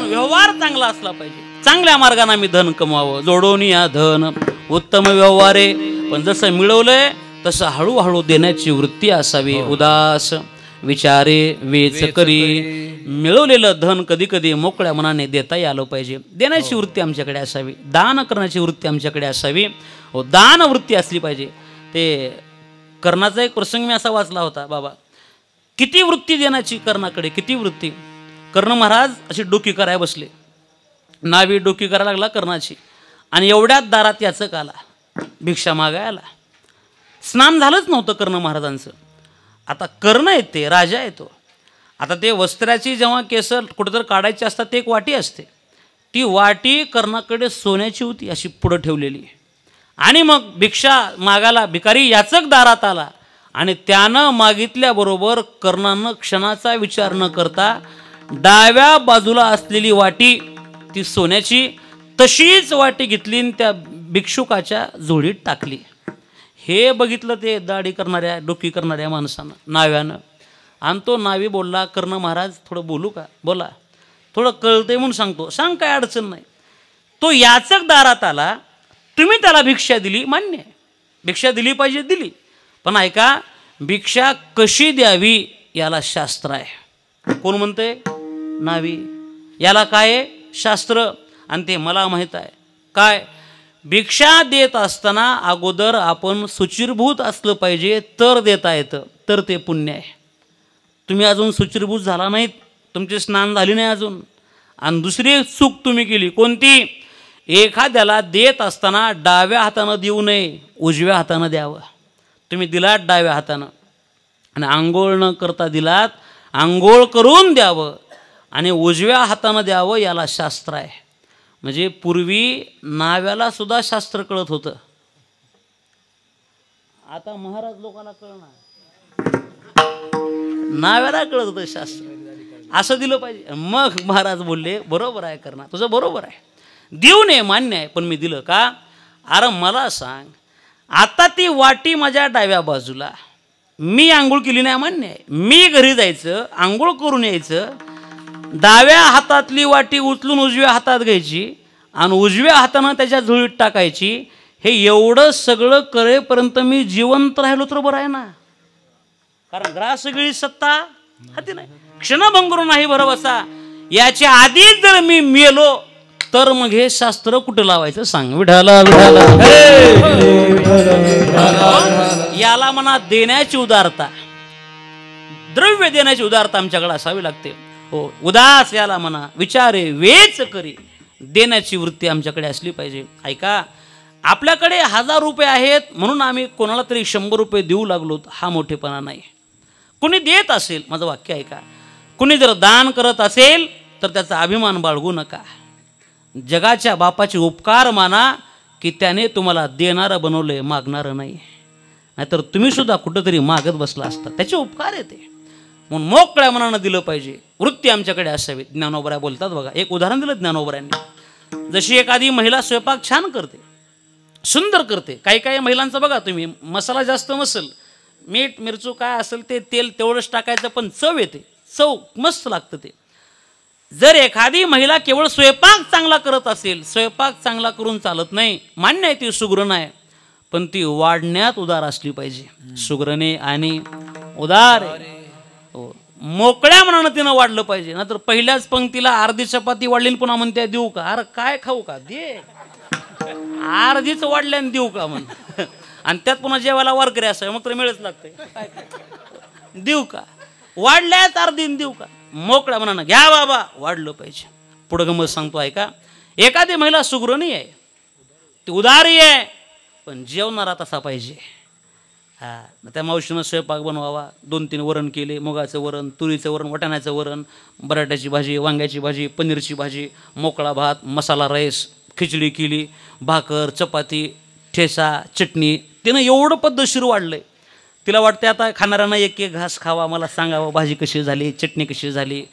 व्यवहार चांगला असला पाहिजे, चांगल्या मार्गाने आम्ही धन कमवावं. जोडून या धन उत्तम व्यवहारे, पण जसं मिळवलंय तसं हळूहळू देण्याची वृत्ती असावी. उदास विचारे वेच करी. मिळवलेलं धन कधी कधी मोकळ्या मनाने देता आलं पाहिजे. देण्याची वृत्ती आमच्याकडे असावी, दान करण्याची वृत्ती आमच्याकडे असावी. हो, दान वृत्ती असली पाहिजे. ते कर्णाचा एक प्रसंग मी असा वाचला होता. बाबा, किती वृत्ती देण्याची कर्णाकडे, किती वृत्ती. कर्ण महाराज अशी डोकी करायला बसले, नावी डोकी करायला लागला कर्णाची, आणि एवढ्यात दारात याचक आला भिक्षा मागायला. स्नान झालंच नव्हतं कर्ण महाराजांचं. आता कर्ण येते, राजा येतो. आता ते वस्त्राची जेव्हा केस कुठंतरी काढायची असतात, ते एक वाटी असते, ती वाटी कर्णाकडे सोन्याची होती, अशी पुढं ठेवलेली. आणि मग भिक्षा मागायला भिकारी याचक दारात आला, आणि त्यानं मागितल्याबरोबर कर्णानं क्षणाचा विचार न करता डाव्या बाजूला असलेली वाटी, ती सोन्याची, तशीच वाटी घेतली आणि त्या भिक्षुकाच्या झोळीत टाकली. हे बघितलं ते दाढी करणाऱ्या, डोकी करणाऱ्या माणसानं, नाव्यानं. आणि तो नावी बोलला, कर्ण महाराज थोडं बोलू का? बोला. थोडं कळतंय म्हणून सांगतो. सांग, काय अडचण नाही. तो याचक दारात आला, तुम्ही त्याला भिक्षा दिली, मान्य आहे, भिक्षा दिली पाहिजे, दिली. पण ऐका, भिक्षा कशी द्यावी याला शास्त्र आहे. कोण म्हणते? नावी. याला काय आहे? शास्त्र. आणि ते मला माहीत आहे. काय? भिक्षा देत असताना अगोदर आपण सुचिरभूत असलं पाहिजे, तर देता येतं, तर ते पुण्य आहे. तुम्ही अजून सुचिरभूत झाला नाहीत, तुमचे स्नान झाली नाही अजून. आणि दुसरी एक चूक तुम्ही केली. कोणती? एखाद्याला देत असताना डाव्या हातानं देऊ नये, उजव्या हातानं द्यावं. तुम्ही दिलात डाव्या हातानं, आणि आंघोळ न करता दिलात, आंघोळ करून द्यावं, आणि उजव्या हातानं द्यावं, याला शास्त्र आहे. म्हणजे पूर्वी नाव्याला सुद्धा शास्त्र कळत होतं, आता महाराज लोकांना कळणार. नाव्याला कळत होतं शास्त्र, असं दिलं पाहिजे. मग महाराज बोलले, बरोबर आहे करणार, तुझं बरोबर आहे, देऊ नये, मान्य आहे, पण मी दिलं का? अरे मला सांग, आता ती वाटी माझ्या डाव्या बाजूला, मी आंघोळ केली नाही, मान्य आहे, मी घरी जायचं, आंघोळ करून यायचं, डाव्या हातातली वाटी उचलून उजव्या हातात घ्यायची आणि उजव्या हातानं त्याच्या झोळीत टाकायची. हे एवढं सगळं करेपर्यंत मी जिवंत राहिलो तर बरं आहे ना. कारण ग्रास सगळी सत्ता हाती नाही, क्षणभंगुर नाही भरवसा. याच्या आधीच जर मी मेलो तर मग हे शास्त्र कुठं लावायचं सांग. विठाला विठाला. याला म्हणा देण्याची उदारता, द्रव्य देण्याची उदारता आमच्याकडे असावी लागते. हो, उदास याला म्हणा, विचारे वेच करी, देण्याची वृत्ती आमच्याकडे असली पाहिजे. ऐका, आपल्याकडे 1000 रुपये आहेत म्हणून आम्ही कोणाला तरी 100 रुपये देऊ लागलो, हा मोठेपणा नाही. कुणी देत असेल, माझं वाक्य ऐका, कुणी जर दान करत असेल तर त्याचा अभिमान बाळगू नका. जगाच्या बापाचे उपकार माना की त्याने तुम्हाला देणारं बनवलंय, मागणारं नाही. नाहीतर तुम्ही सुद्धा कुठंतरी मागत बसला असता. त्याचे उपकार येते म्हणून मोकळ्या मनानं दिलं पाहिजे. वृत्ती आमच्याकडे असावी. ज्ञानोबराय बोलतात बघा, एक उदाहरण दिलं ज्ञानोबरायांनी. जशी एखादी महिला स्वयंपाक छान करते, सुंदर करते. काही काही महिलांचं बघा तुम्ही, मसाला जास्त नसेल, मीठ मिरचू काय असेल ते तेल तेवढंच टाकायचं, पण चव येते, चव मस्त लागतं ते. जर एखादी महिला केवळ स्वयंपाक चांगला करत असेल, स्वयंपाक चांगला करून चालत नाही, मान्य आहे ती सुगरण आहे, पण ती वाढण्यात उदार असली पाहिजे. सुगरणे आणि उदार मोकळ्या मनानं तिनं वाढलं पाहिजे. नंतर पहिल्याच पंक्तीला अर्धी चपाती वाढली पुन्हा म्हणते देऊ का, अरे काय खाऊ का, दे अर्धीच वाढल्याने देऊ का म्हण, आणि त्यात पुन्हा जेवायला वारकरी असं मग तर मिळच लागतंय, देऊ का, वाढल्यात अर्धी देऊ का, मोकळ्या मनानं घ्या बाबा, वाढलं पाहिजे. पुढं गमत सांगतो आहे का, एखादी महिला सुगरणी आहे, ती उदारी आहे, पण जेवणारा तसा पाहिजे. हां, त्या मावशीनं स्वयंपाक बनवावा, 2-3 वरण केले, मुगाचं वरण, तुरीचं वरण, वाटाण्याचं वरण, बटाट्याची भाजी, वांग्याची भाजी, पनीरची भाजी, मोकळा भात, मसाला राईस, खिचडी केली, भाकर, चपाती, ठेचा, चटणी. तिनं एवढं पद्धतशीर वाढलं आहे. तिला वाटते आता खाणाऱ्यांना एक एक घास खावा, मला सांगावं भाजी कशी झाली, चटणी कशी झाली,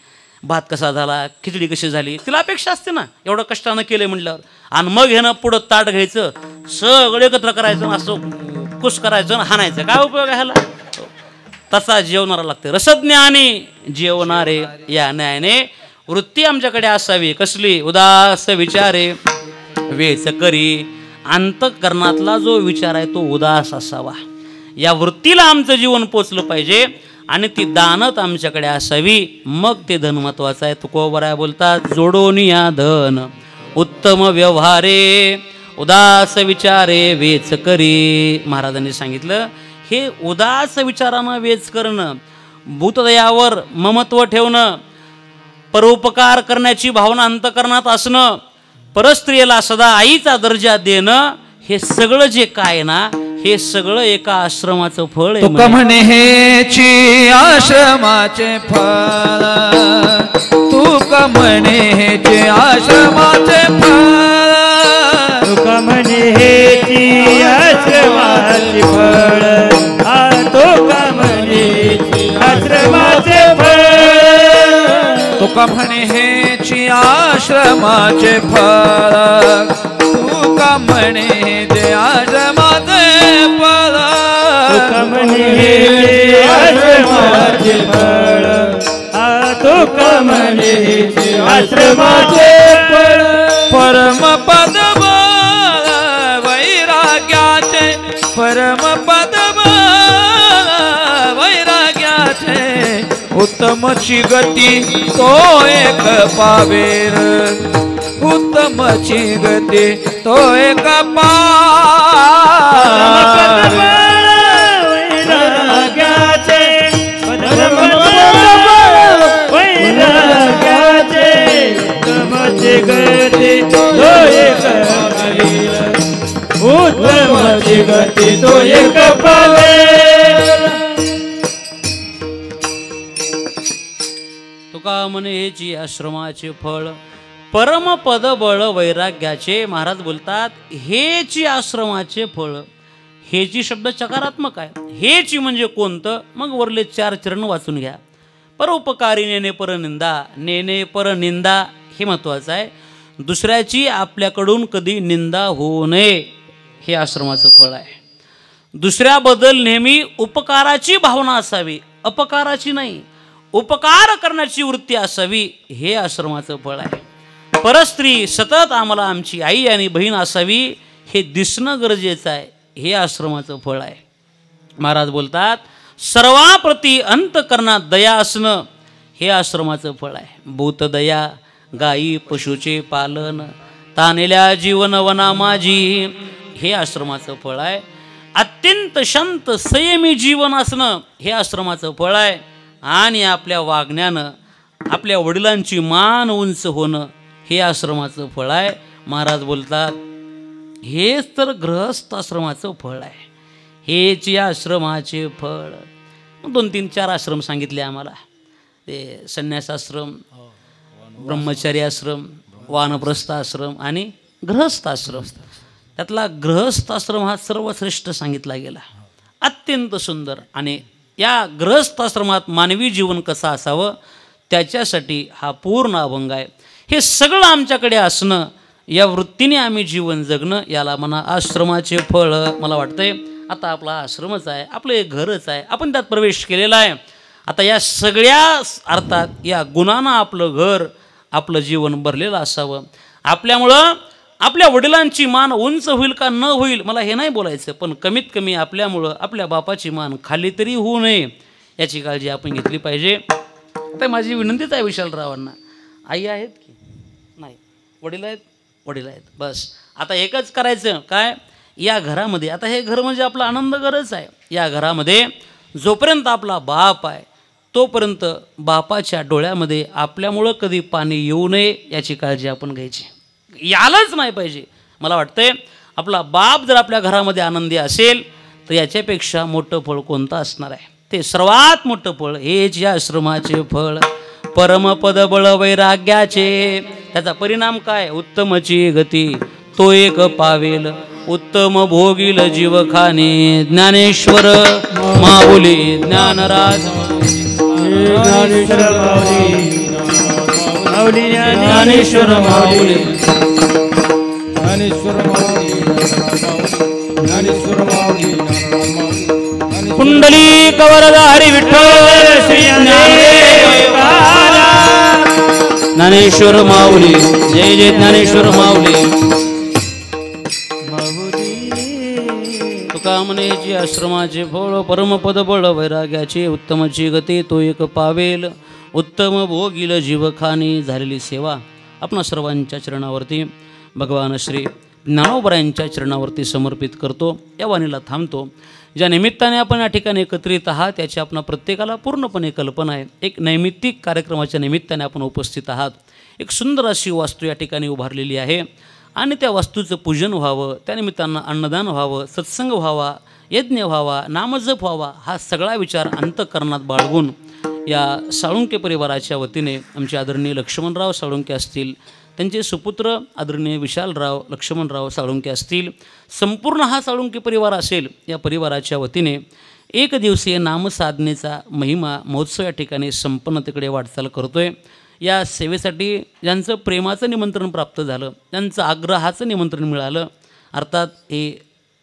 भात कसा झाला, खिचडी कशी झाली. तिला अपेक्षा असते ना, एवढं कष्टानं केलं म्हटल्यावर. आणि मग ह्यानं पुढं ताट घ्यायचं, सगळं एकत्र करायचं, असं कुस करायचं, हाणायचं, काय उपयोग आहे ह्याला. तसा जेवणारा लागते. रसज्ञ आणि जेवणारे या न्यायाने वृत्ती आमच्याकडे असावी. कसली, उदास विचारे वेच करी. अंतःकरणातला जो विचार आहे तो उदास असावा. या वृत्तीला आमचं जीवन पोचलं पाहिजे आणि ती दानत आमच्याकडे असावी. मग ते धन महत्वाचं आहे. तुकोबराय बोलतात, जोडून या धन उत्तम व्यवहारे उदास विचारे वेच करी. महाराजांनी सांगितलं, हे उदास विचारानं वेच करणं, भूतदयावर ममत्व ठेवणं, परोपकार करण्याची भावना अंतःकरणात असणं, परस्त्रियेला सदा आईचा दर्जा देणं, हे सगळं जे काय ना, हे सगळं एका आश्रमाचं फळ आहे. तुका म्हणे हेची आश्रमाचे फळ, तुका म्हणे हेची आश्रमाचे फळ, तुका म्हणे हेची आश्रमाचे फळ, तुका म्हणे आश्रमाचे फळ, तुका म्हणे हेची आश्रमाचे फळ, तुका म्हणे हेची आश्रमाचे फळ, तुका म्हणे हेची आश्रमाचे फळ, तुका म्हणे हेची आश्रमाचे फळ. परमपद वैराग्याचे, परमपद वैराग्याचे, उत्तमची गती तो एक पावेर, उत्तमची गती तो एक वैराग्याचे, वैराग्याचे, उत्तमची गती तो एक पावेर, उत्तमची गती तो एक पावेर. तुका म्हणे हेची आश्रमाचे फळ, परमपद बळ वैराग्याचे. महाराज बोलतात, हेची आश्रमाचे फळ. हेची शब्द चकारात्मक आहे. हेची म्हणजे कोणतं, मग वरले 4 चरण वाचून घ्या. परोपकारी नेने परनिंदा, नेने परनिंदा हे महत्वाचं आहे. दुसऱ्याची आपल्याकडून कधी निंदा होऊ नये, हे आश्रमाचं फळ आहे. दुसऱ्याबद्दल नेहमी उपकाराची भावना असावी, अपकाराची नाही. उपकार करण्याची वृत्ती असावी, हे आश्रमाचं फळ आहे. परस्त्री सतत आम्हाला आमची आई आणि बहीण असावी, हे दिसणं गरजेचं आहे, हे आश्रमाचं फळ आहे. महाराज बोलतात, सर्वाप्रती अंतःकरणात दया असणं, हे आश्रमाचं फळ आहे. भूतदया, गायी पशुचे पालन, तानेल्या जीवनवना माझी, हे आश्रमाचं फळ आहे. अत्यंत शांत संयमी जीवन असणं, हे आश्रमाचं फळ आहे. आणि आपल्या वागण्यानं आपल्या वडिलांची मान उंच होणं, हे आश्रमाचं फळ आहे. महाराज बोलतात, हेच तर गृहस्थ आश्रमाचं फळ आहे. हेच या आश्रमाचे फळ. 2-3-4 आश्रम सांगितले आम्हाला. ते संन्यासाश्रम, ब्रह्मचारी आश्रम, वानप्रस्थ आश्रम आणि गृहस्थ आश्रम. त्यातला गृहस्थ आश्रम हा सर्वश्रेष्ठ सांगितला गेला, अत्यंत सुंदर. आणि या गृहस्थ आश्रमात मानवी जीवन कसं असावं, त्याच्यासाठी हा पूर्ण अभंग आहे. हे सगळं आमच्याकडे असणं या वृत्तीने आम्ही जीवन जगणं याला म्हणा आश्रमाचे फळ. मला वाटतंय आता आपला आश्रमच आहे, आपलं एक घरच आहे, आपण त्यात प्रवेश केलेला आहे. आता या सगळ्या अर्थात या गुणांना आपलं घर आपलं जीवन भरलेलं असावं. आपल्यामुळं आपल्या वडिलांची मान उंच होईल का न होईल मला हे नाही बोलायचं, पण कमीत कमी आपल्यामुळं आपल्या बापाची मान खाली तरी होऊ नये याची काळजी आपण घेतली पाहिजे. आता माझी विनंतीच आहे विशालरावांना, आई आहेत की नाही, वडील आहेत, वडील आहेत, बस आता एकच करायचं काय, या घरामध्ये आता हे घर म्हणजे आपला आनंद घरच आहे. या घरामध्ये जोपर्यंत आपला बाप आहे तोपर्यंत बापाच्या डोळ्यामध्ये आपल्यामुळं कधी पाणी येऊ नये याची काळजी आपण घ्यायची, यालाच नाही पाहिजे. मला वाटतंय आपला बाप जर आपल्या घरामध्ये आनंदी असेल तर याच्यापेक्षा मोठं फळ कोणतं असणार आहे. ते सर्वात मोठं फळ हेच या आश्रमाचे फळ, परमपद बळ वैराग्याचे. त्याचा परिणाम काय, उत्तमची गती तो एक पावेल, उत्तम भोगील जीवखाने. ज्ञानेश्वर माऊली ज्ञानराज ज्ञानेश्वर माऊली कुंडली कवरधारी विठ्ठल श्री ज्ञानेश्वर माऊली, जय जय ज्ञानेश्वर माऊली. तुका म्हणेची आश्रमाचे फळ, परमपद बळ वैराग्याचे, उत्तमची गती तो एक पावेल, उत्तम भोगील जीवखानी. झालेली सेवा आपणा सर्वांच्या चरणावरती भगवान श्री ज्ञानोबरायांच्या चरणावरती समर्पित करतो. या वाणीला थांबतो. ज्या निमित्ताने आपण या ठिकाणी एकत्रित आहात याची आपण प्रत्येकाला पूर्णपणे कल्पना आहे. एक नैमित्तिक कार्यक्रमाच्या निमित्ताने आपण उपस्थित आहात. एक सुंदर अशी वास्तू या ठिकाणी उभारलेली आहे आणि त्या वास्तूचं पूजन व्हावं, त्यानिमित्तानं अन्नदान व्हावं, सत्संग व्हावा, यज्ञ व्हावा, नामजप व्हावा, हा सगळा विचार अंतःकरणात बाळगून या साळुंके परिवाराच्या वतीने आमचे आदरणीय लक्ष्मणराव साळुंके असतील, त्यांचे सुपुत्र आदरणीय विशालराव लक्ष्मणराव साळुंके असतील, संपूर्ण हा साळुंके परिवार असेल, या परिवाराच्या वतीने एक दिवसीय नामसाधनेचा महिमा महोत्सव या ठिकाणी संपन्नतेकडे वाटचाल करतो आहे. या सेवेसाठी ज्यांचं प्रेमाचं निमंत्रण प्राप्त झालं, ज्यांचं आग्रहाचं निमंत्रण मिळालं, अर्थात हे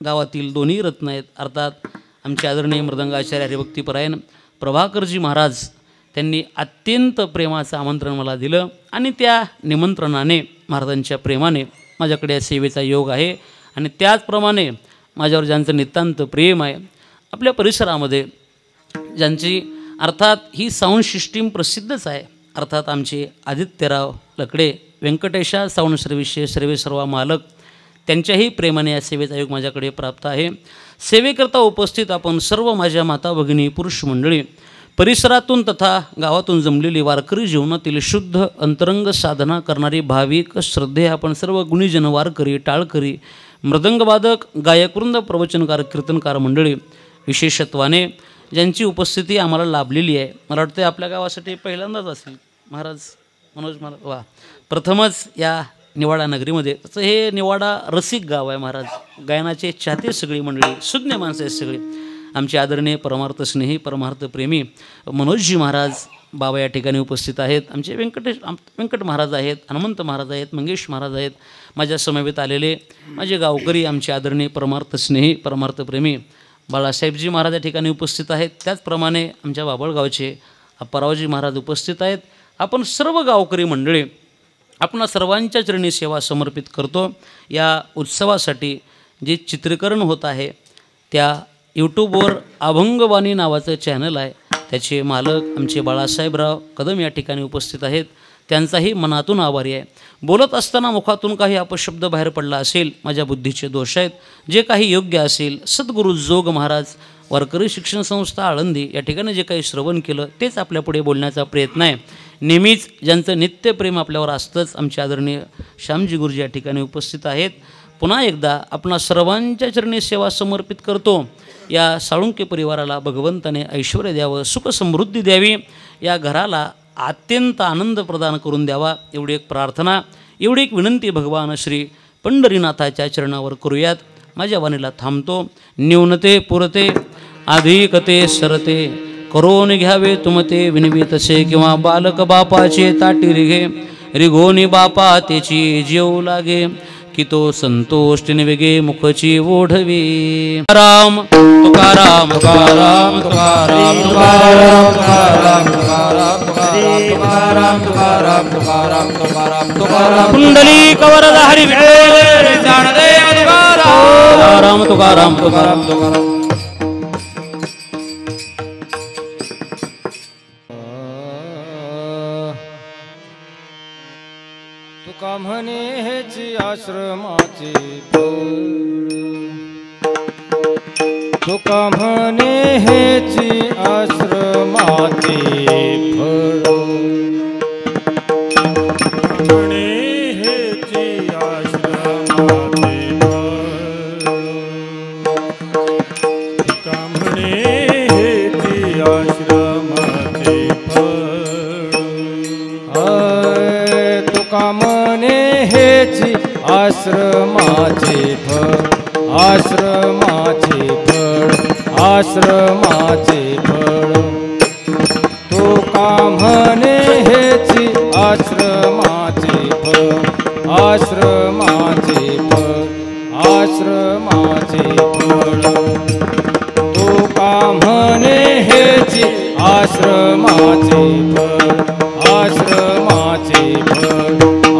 गावातील दोन्ही रत्न आहेत. अर्थात आमचे आदरणीय मृदंगाचार्य हरिभक्तीपरायण प्रभाकरजी महाराज, त्यांनी अत्यंत प्रेमाचं आमंत्रण मला दिलं आणि त्या निमंत्रणाने महाराजांच्या प्रेमाने माझ्याकडे या सेवेचा योग आहे. आणि त्याचप्रमाणे माझ्यावर ज्यांचं नितांत प्रेम आहे, आपल्या परिसरामध्ये ज्यांची अर्थात ही साऊंड सिस्टीम प्रसिद्धच आहे, अर्थात आमचे आदित्यराव लकडे, व्यंकटेशा साऊंड सर्व्हिसेस मालक, त्यांच्याही प्रेमाने या सेवेचा योग माझ्याकडे प्राप्त आहे. सेवेकरता उपस्थित आपण सर्व माझ्या माता भगिनी पुरुष मंडळी, परिसरातून तथा गावातून जमलेली वारकरी जीवनातील शुद्ध अंतरंग साधना करणारी भाविक श्रद्धे आपण सर्व गुणीजन, वारकरी, टाळकरी, मृदंगवादक, गायकवृंद, प्रवचनकार, कीर्तनकार मंडळी, विशेषत्वाने ज्यांची उपस्थिती आम्हाला लाभलेली आहे. मला वाटते आपल्या गावासाठी पहिल्यांदाच असेल महाराज मनोज महाराज, वा प्रथमच या निवाडा नगरीमध्ये. तसं हे निवाडा रसिक गाव आहे महाराज, गायनाचे चाहते सगळी मंडळी, सुज्ञ माणसं आहेत सगळी. आमचे आदरणीय परमार्थ स्नेही परमार्थ प्रेमी मनोजजी महाराज बाबा या ठिकाणी उपस्थित आहेत. आमचे व्यंकट महाराज आहेत, हनुमंत महाराज आहेत, मंगेश महाराज आहेत. माझ्या समवेत आलेले माझे गावकरी आमचे आदरणीय परमार्थ स्नेही परमार्थ प्रेमी बाळासाहेबजी महाराज या ठिकाणी उपस्थित आहेत. त्याचप्रमाणे आमच्या बाबळगावचे अप्पारावजी महाराज उपस्थित आहेत. आपण सर्व गावकरी मंडळी आपण सर्वांच्या चरणी सेवा समर्पित करतो. या उत्सवासाठी जे चित्रीकरण होत आहे त्या यूट्यूबवर अभंगवाणी नावाचं चॅनल आहे, त्याचे मालक आमचे बाळासाहेबराव कदम या ठिकाणी उपस्थित आहेत. त्यांचाही मनातून आभारी आहे. बोलत असताना मुखातून काही अपशब्द बाहेर पडला असेल, माझ्या बुद्धीचे दोष आहेत. जे काही योग्य असेल, सद्गुरू जोग महाराज वारकरी शिक्षण संस्था आळंदी या ठिकाणी जे काही श्रवण केलं तेच आपल्यापुढे बोलण्याचा प्रयत्न आहे. नेहमीच ज्यांचं नित्यप्रेम आपल्यावर असतंच आमचे आदरणीय श्यामजी गुरुजी या ठिकाणी उपस्थित आहेत. पुन्हा एकदा आपणा सर्वांच्या चरणी सेवा समर्पित करतो. या साळुंके परिवाराला भगवंताने ऐश्वर्य द्यावं, सुख समृद्धी द्यावी, या घराला अत्यंत आनंद प्रदान करून द्यावा, एवढी एक प्रार्थना, एवढी एक विनंती भगवान श्री पंढरीनाथाच्या चरणावर करूयात. माझ्या वाणीला थांबतो. न्यूनते पुरते अधिकते सरते, करून घ्यावे तुमते विनवी तसे, किंवा बालक बापाचे ताटी रिघे, रिगोनी बापा त्याची जेऊ लागे की तो संतोष निवेगे मुखची ओढवी राम तुकाराम तुकाराम तुकाराम तुकाराम तुकाराम तुकाराम तुकाराम तुकाराम तुकाराम कुंडली कवरद हरी तुकाराम तुकाराम तुकाराम तुकाराम तुका म्हणे हेची आश्रमाची तुका म्हणे हेची आश्रमाची फळ म्हणे हेची आश्रमाची फळ तुका म्हणे हेची आश्रमाची फळ तुका म्हणे हेची आश्रमाचे फळ आश्रमाचे फळ आश्रमाचे फळ तुका म्हणे हेची आश्रमाचे फळ आश्रमाचे फळ आश्रमाचे फळ तुका म्हणे हेची आश्रमाचे फळ आश्रमाचे फळ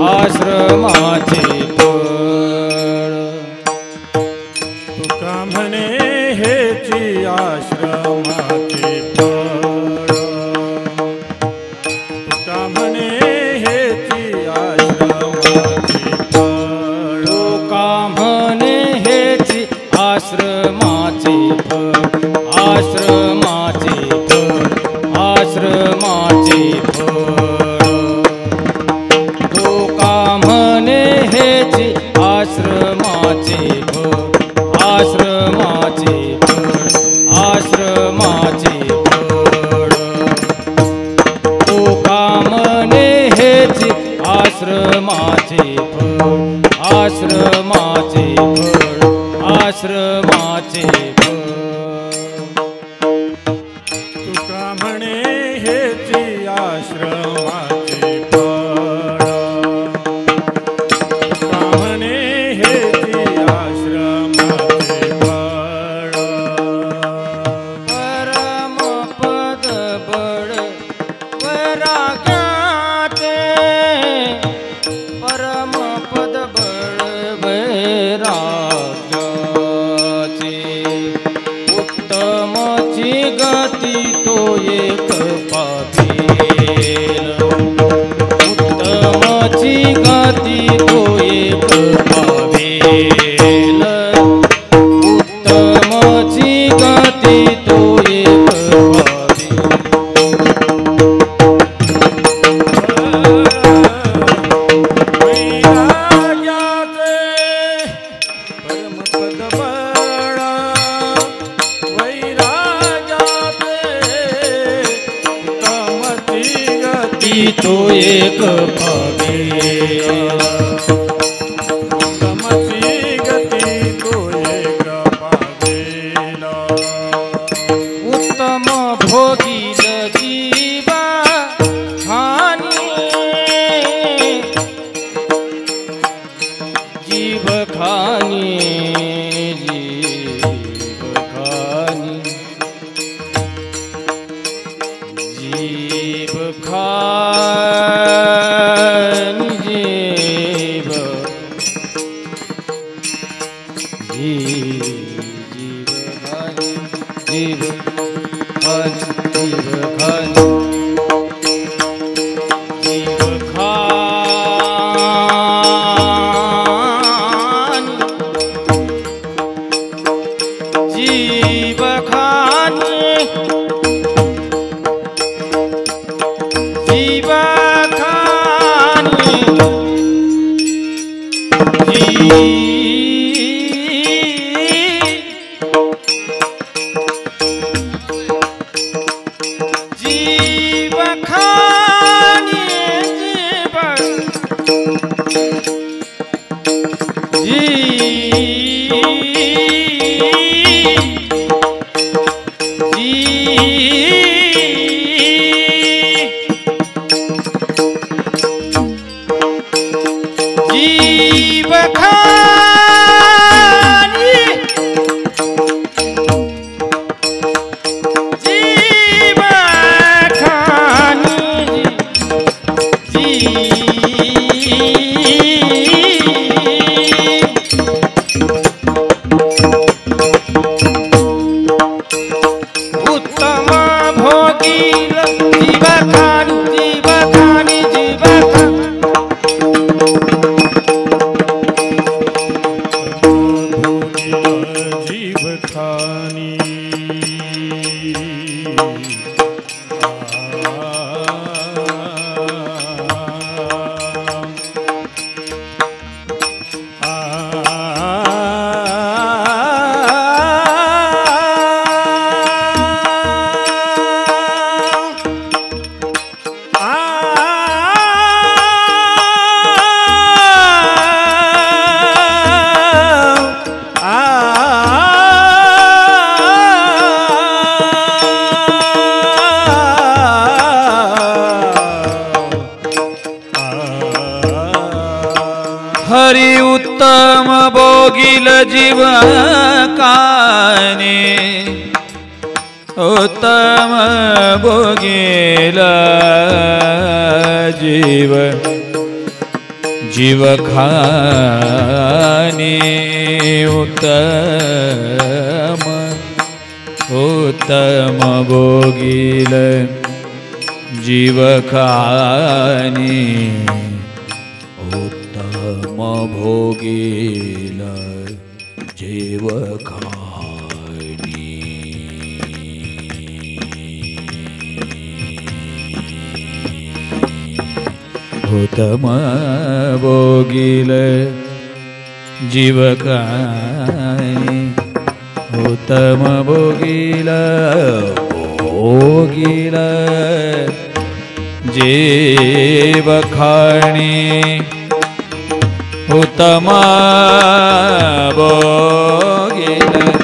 आश्रमाचे फळ तुका म्हणे हेची आश्रमाचे फळ तुका म्हणे हेची आश्रमाचे फळ तुका म्हणे हेची आश्रमाचे फळ आश्रमाचे फळ आश्रमाचे फळ तुका म्हणे हेची आश्रमाचे फळ आश्रमाचे फळ आश्रमाचे फळ तुका म्हणे हेची आश्रमाचे फळ आश्रमाचे फळ आश्रमाचे फळ तुका म्हणे हेची आश्रमाचे फळ तुका म्हणे हेची आश्रमाचे फळ परमपद बळ वैराग्याचे परमपद बळ वैराग्याचे उत्तमची गती तो एक पावेल उत्तमची गती तो एक पावेल उत्तमची गती तो एक तो एक पावेल उत्तमची गती तो एक पावेल उत्तम भोगील जीवा खानी जीव खानी जीव खानी जीव खानी जीव जीव खानी जीव खानी जीव खानी जीव खानी जीव खानी जीव खानी जीव खानी जीव खानी हरि उत्तम भोगिल जीव काने उत्तम भोगिल जीव खाने उत्तम भोगिल जीव खाने भोगील जीव खानी उत्तम भोगील जीव खानी उत्तम भोगील जीव खानी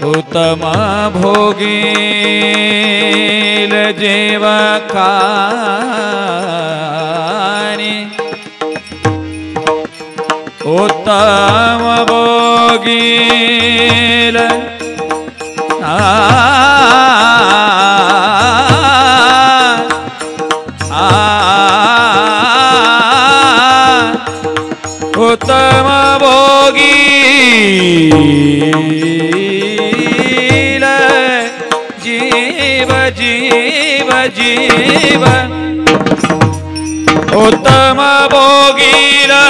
उत्तम भोगील जीव खानी उत्तम भोगील उत्तम भोगील जीव उत्तम भोगील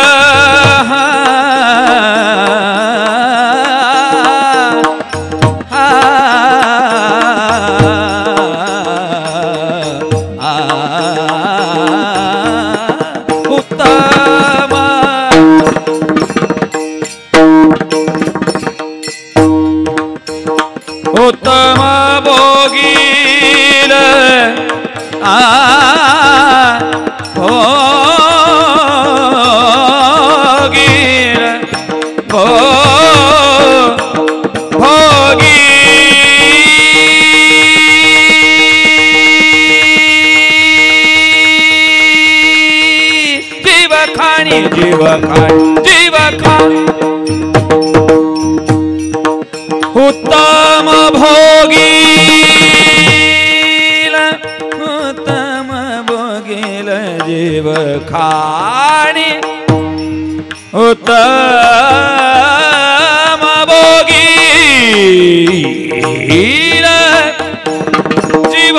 उत्तम भोगील जीव खानी उत्तम भोगील जीव खानी उत्तम भोगील जीव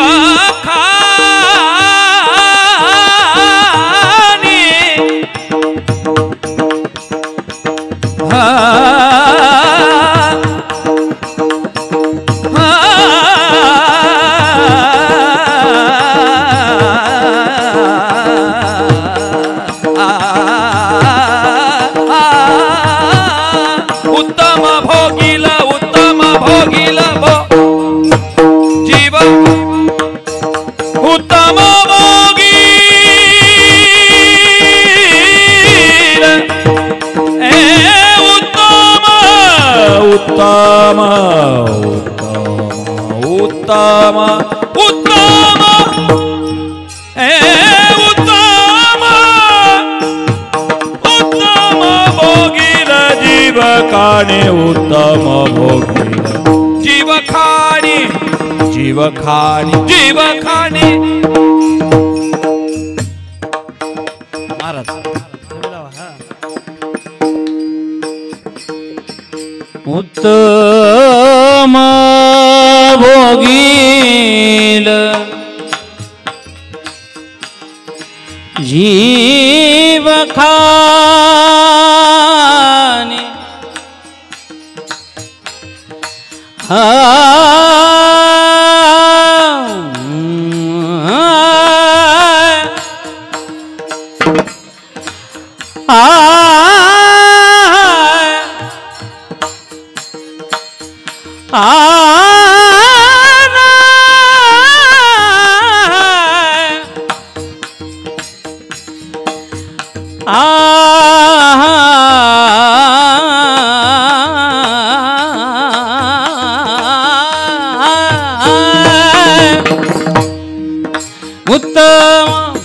खानी उत्तम भोगील जीव उत्तम भोगील उत्तम भोगील जीव खानी उत्तम भोगील जीव खानी महाराज उत्तम भोगील जीव खानी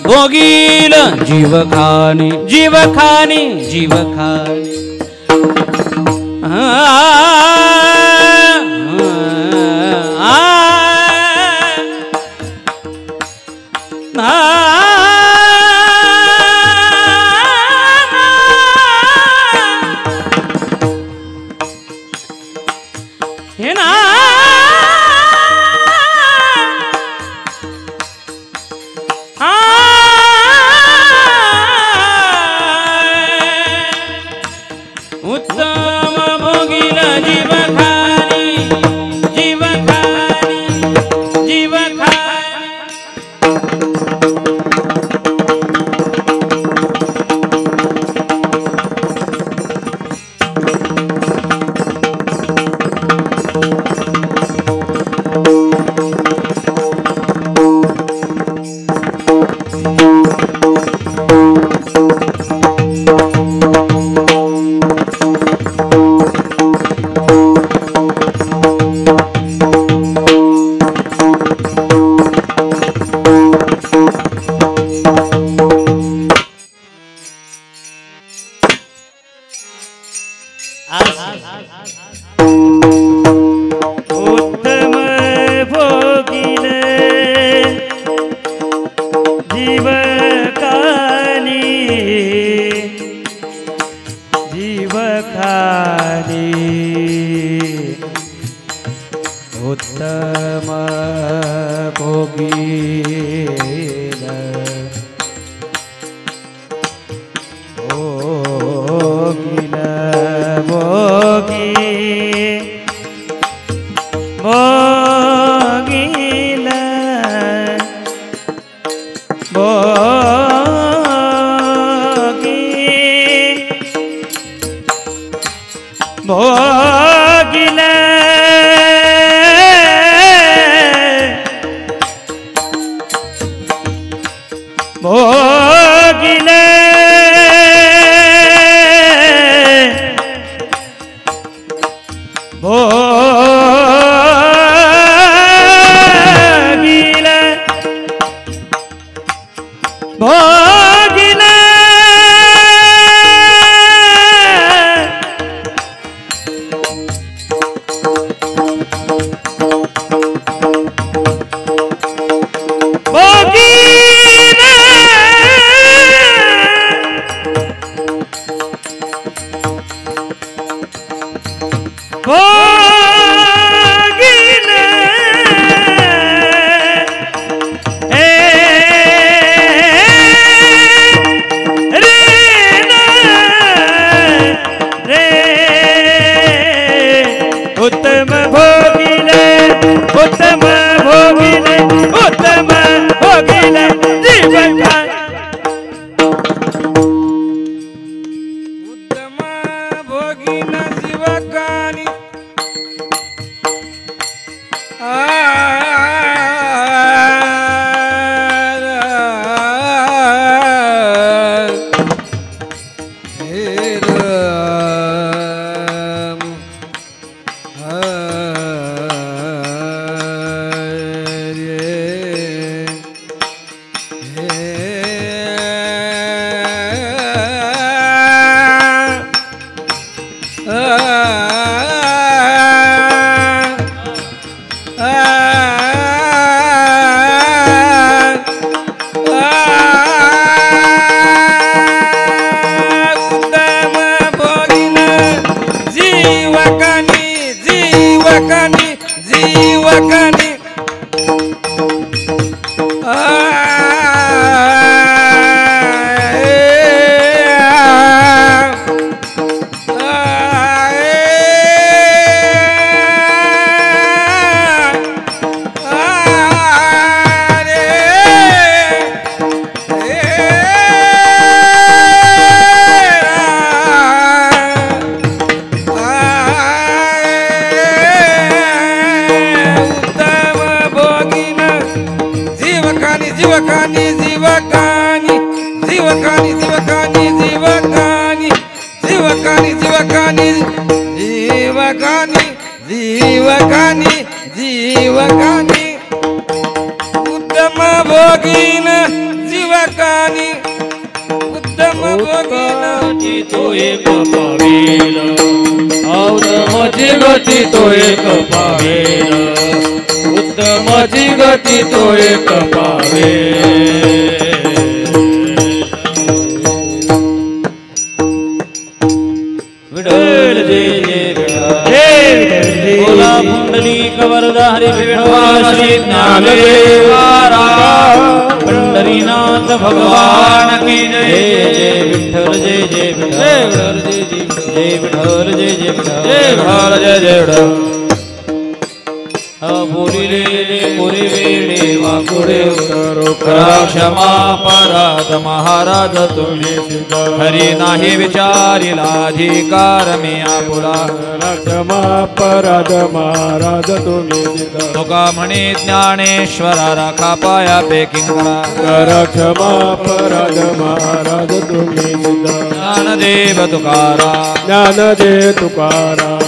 भोगील जीवखानी जीवखानी जीवखानी उत्तम भोगील जीवखानी जीवखानी उत्तम भोगील जीवखानी जीवखानी उत्तम भोगील भोगील भोगी भोगील भोगी भोगील भोगील भोगील भोगील उत्तम भोगील उत्तम भोगील उत्तम भोगील जीवखानी उत्तम भोगील जीवखानी जीवकानी जीवकानी जीवकानी जीवकानी जीवकानी जीवकानी जीवकानी जीवकानी उत्तम भोगीन जीवकानी उत्तम भोगीन तो एक पावेल उत्तमची गती तो एक पावेल उत्तमची गती तो एक पावेल विठ्ठल जय जय बोला पुंडलिक वरदा हरी श्री ज्ञानदेव पंढरीनाथ भगवान की जय जय विठ्ठल जय जय विठ्ठल जय विठ्ठल जय जय विठ्ठल जय जय विठ्ठल बोलिले पुरी वेळे वाकुडे उतरो करा क्षमा पराध महाराज तुम्ही हरी नाही विचारिला अधिकार मी आपुला क्षमा पराध महाराज तुम्ही तुका म्हणे ज्ञानेश्वरा राखा पाया पेकिंकरा कर क्षमा पराध महाराज तुम्ही ज्ञानदेव तुकारा ज्ञानदेव तुकारा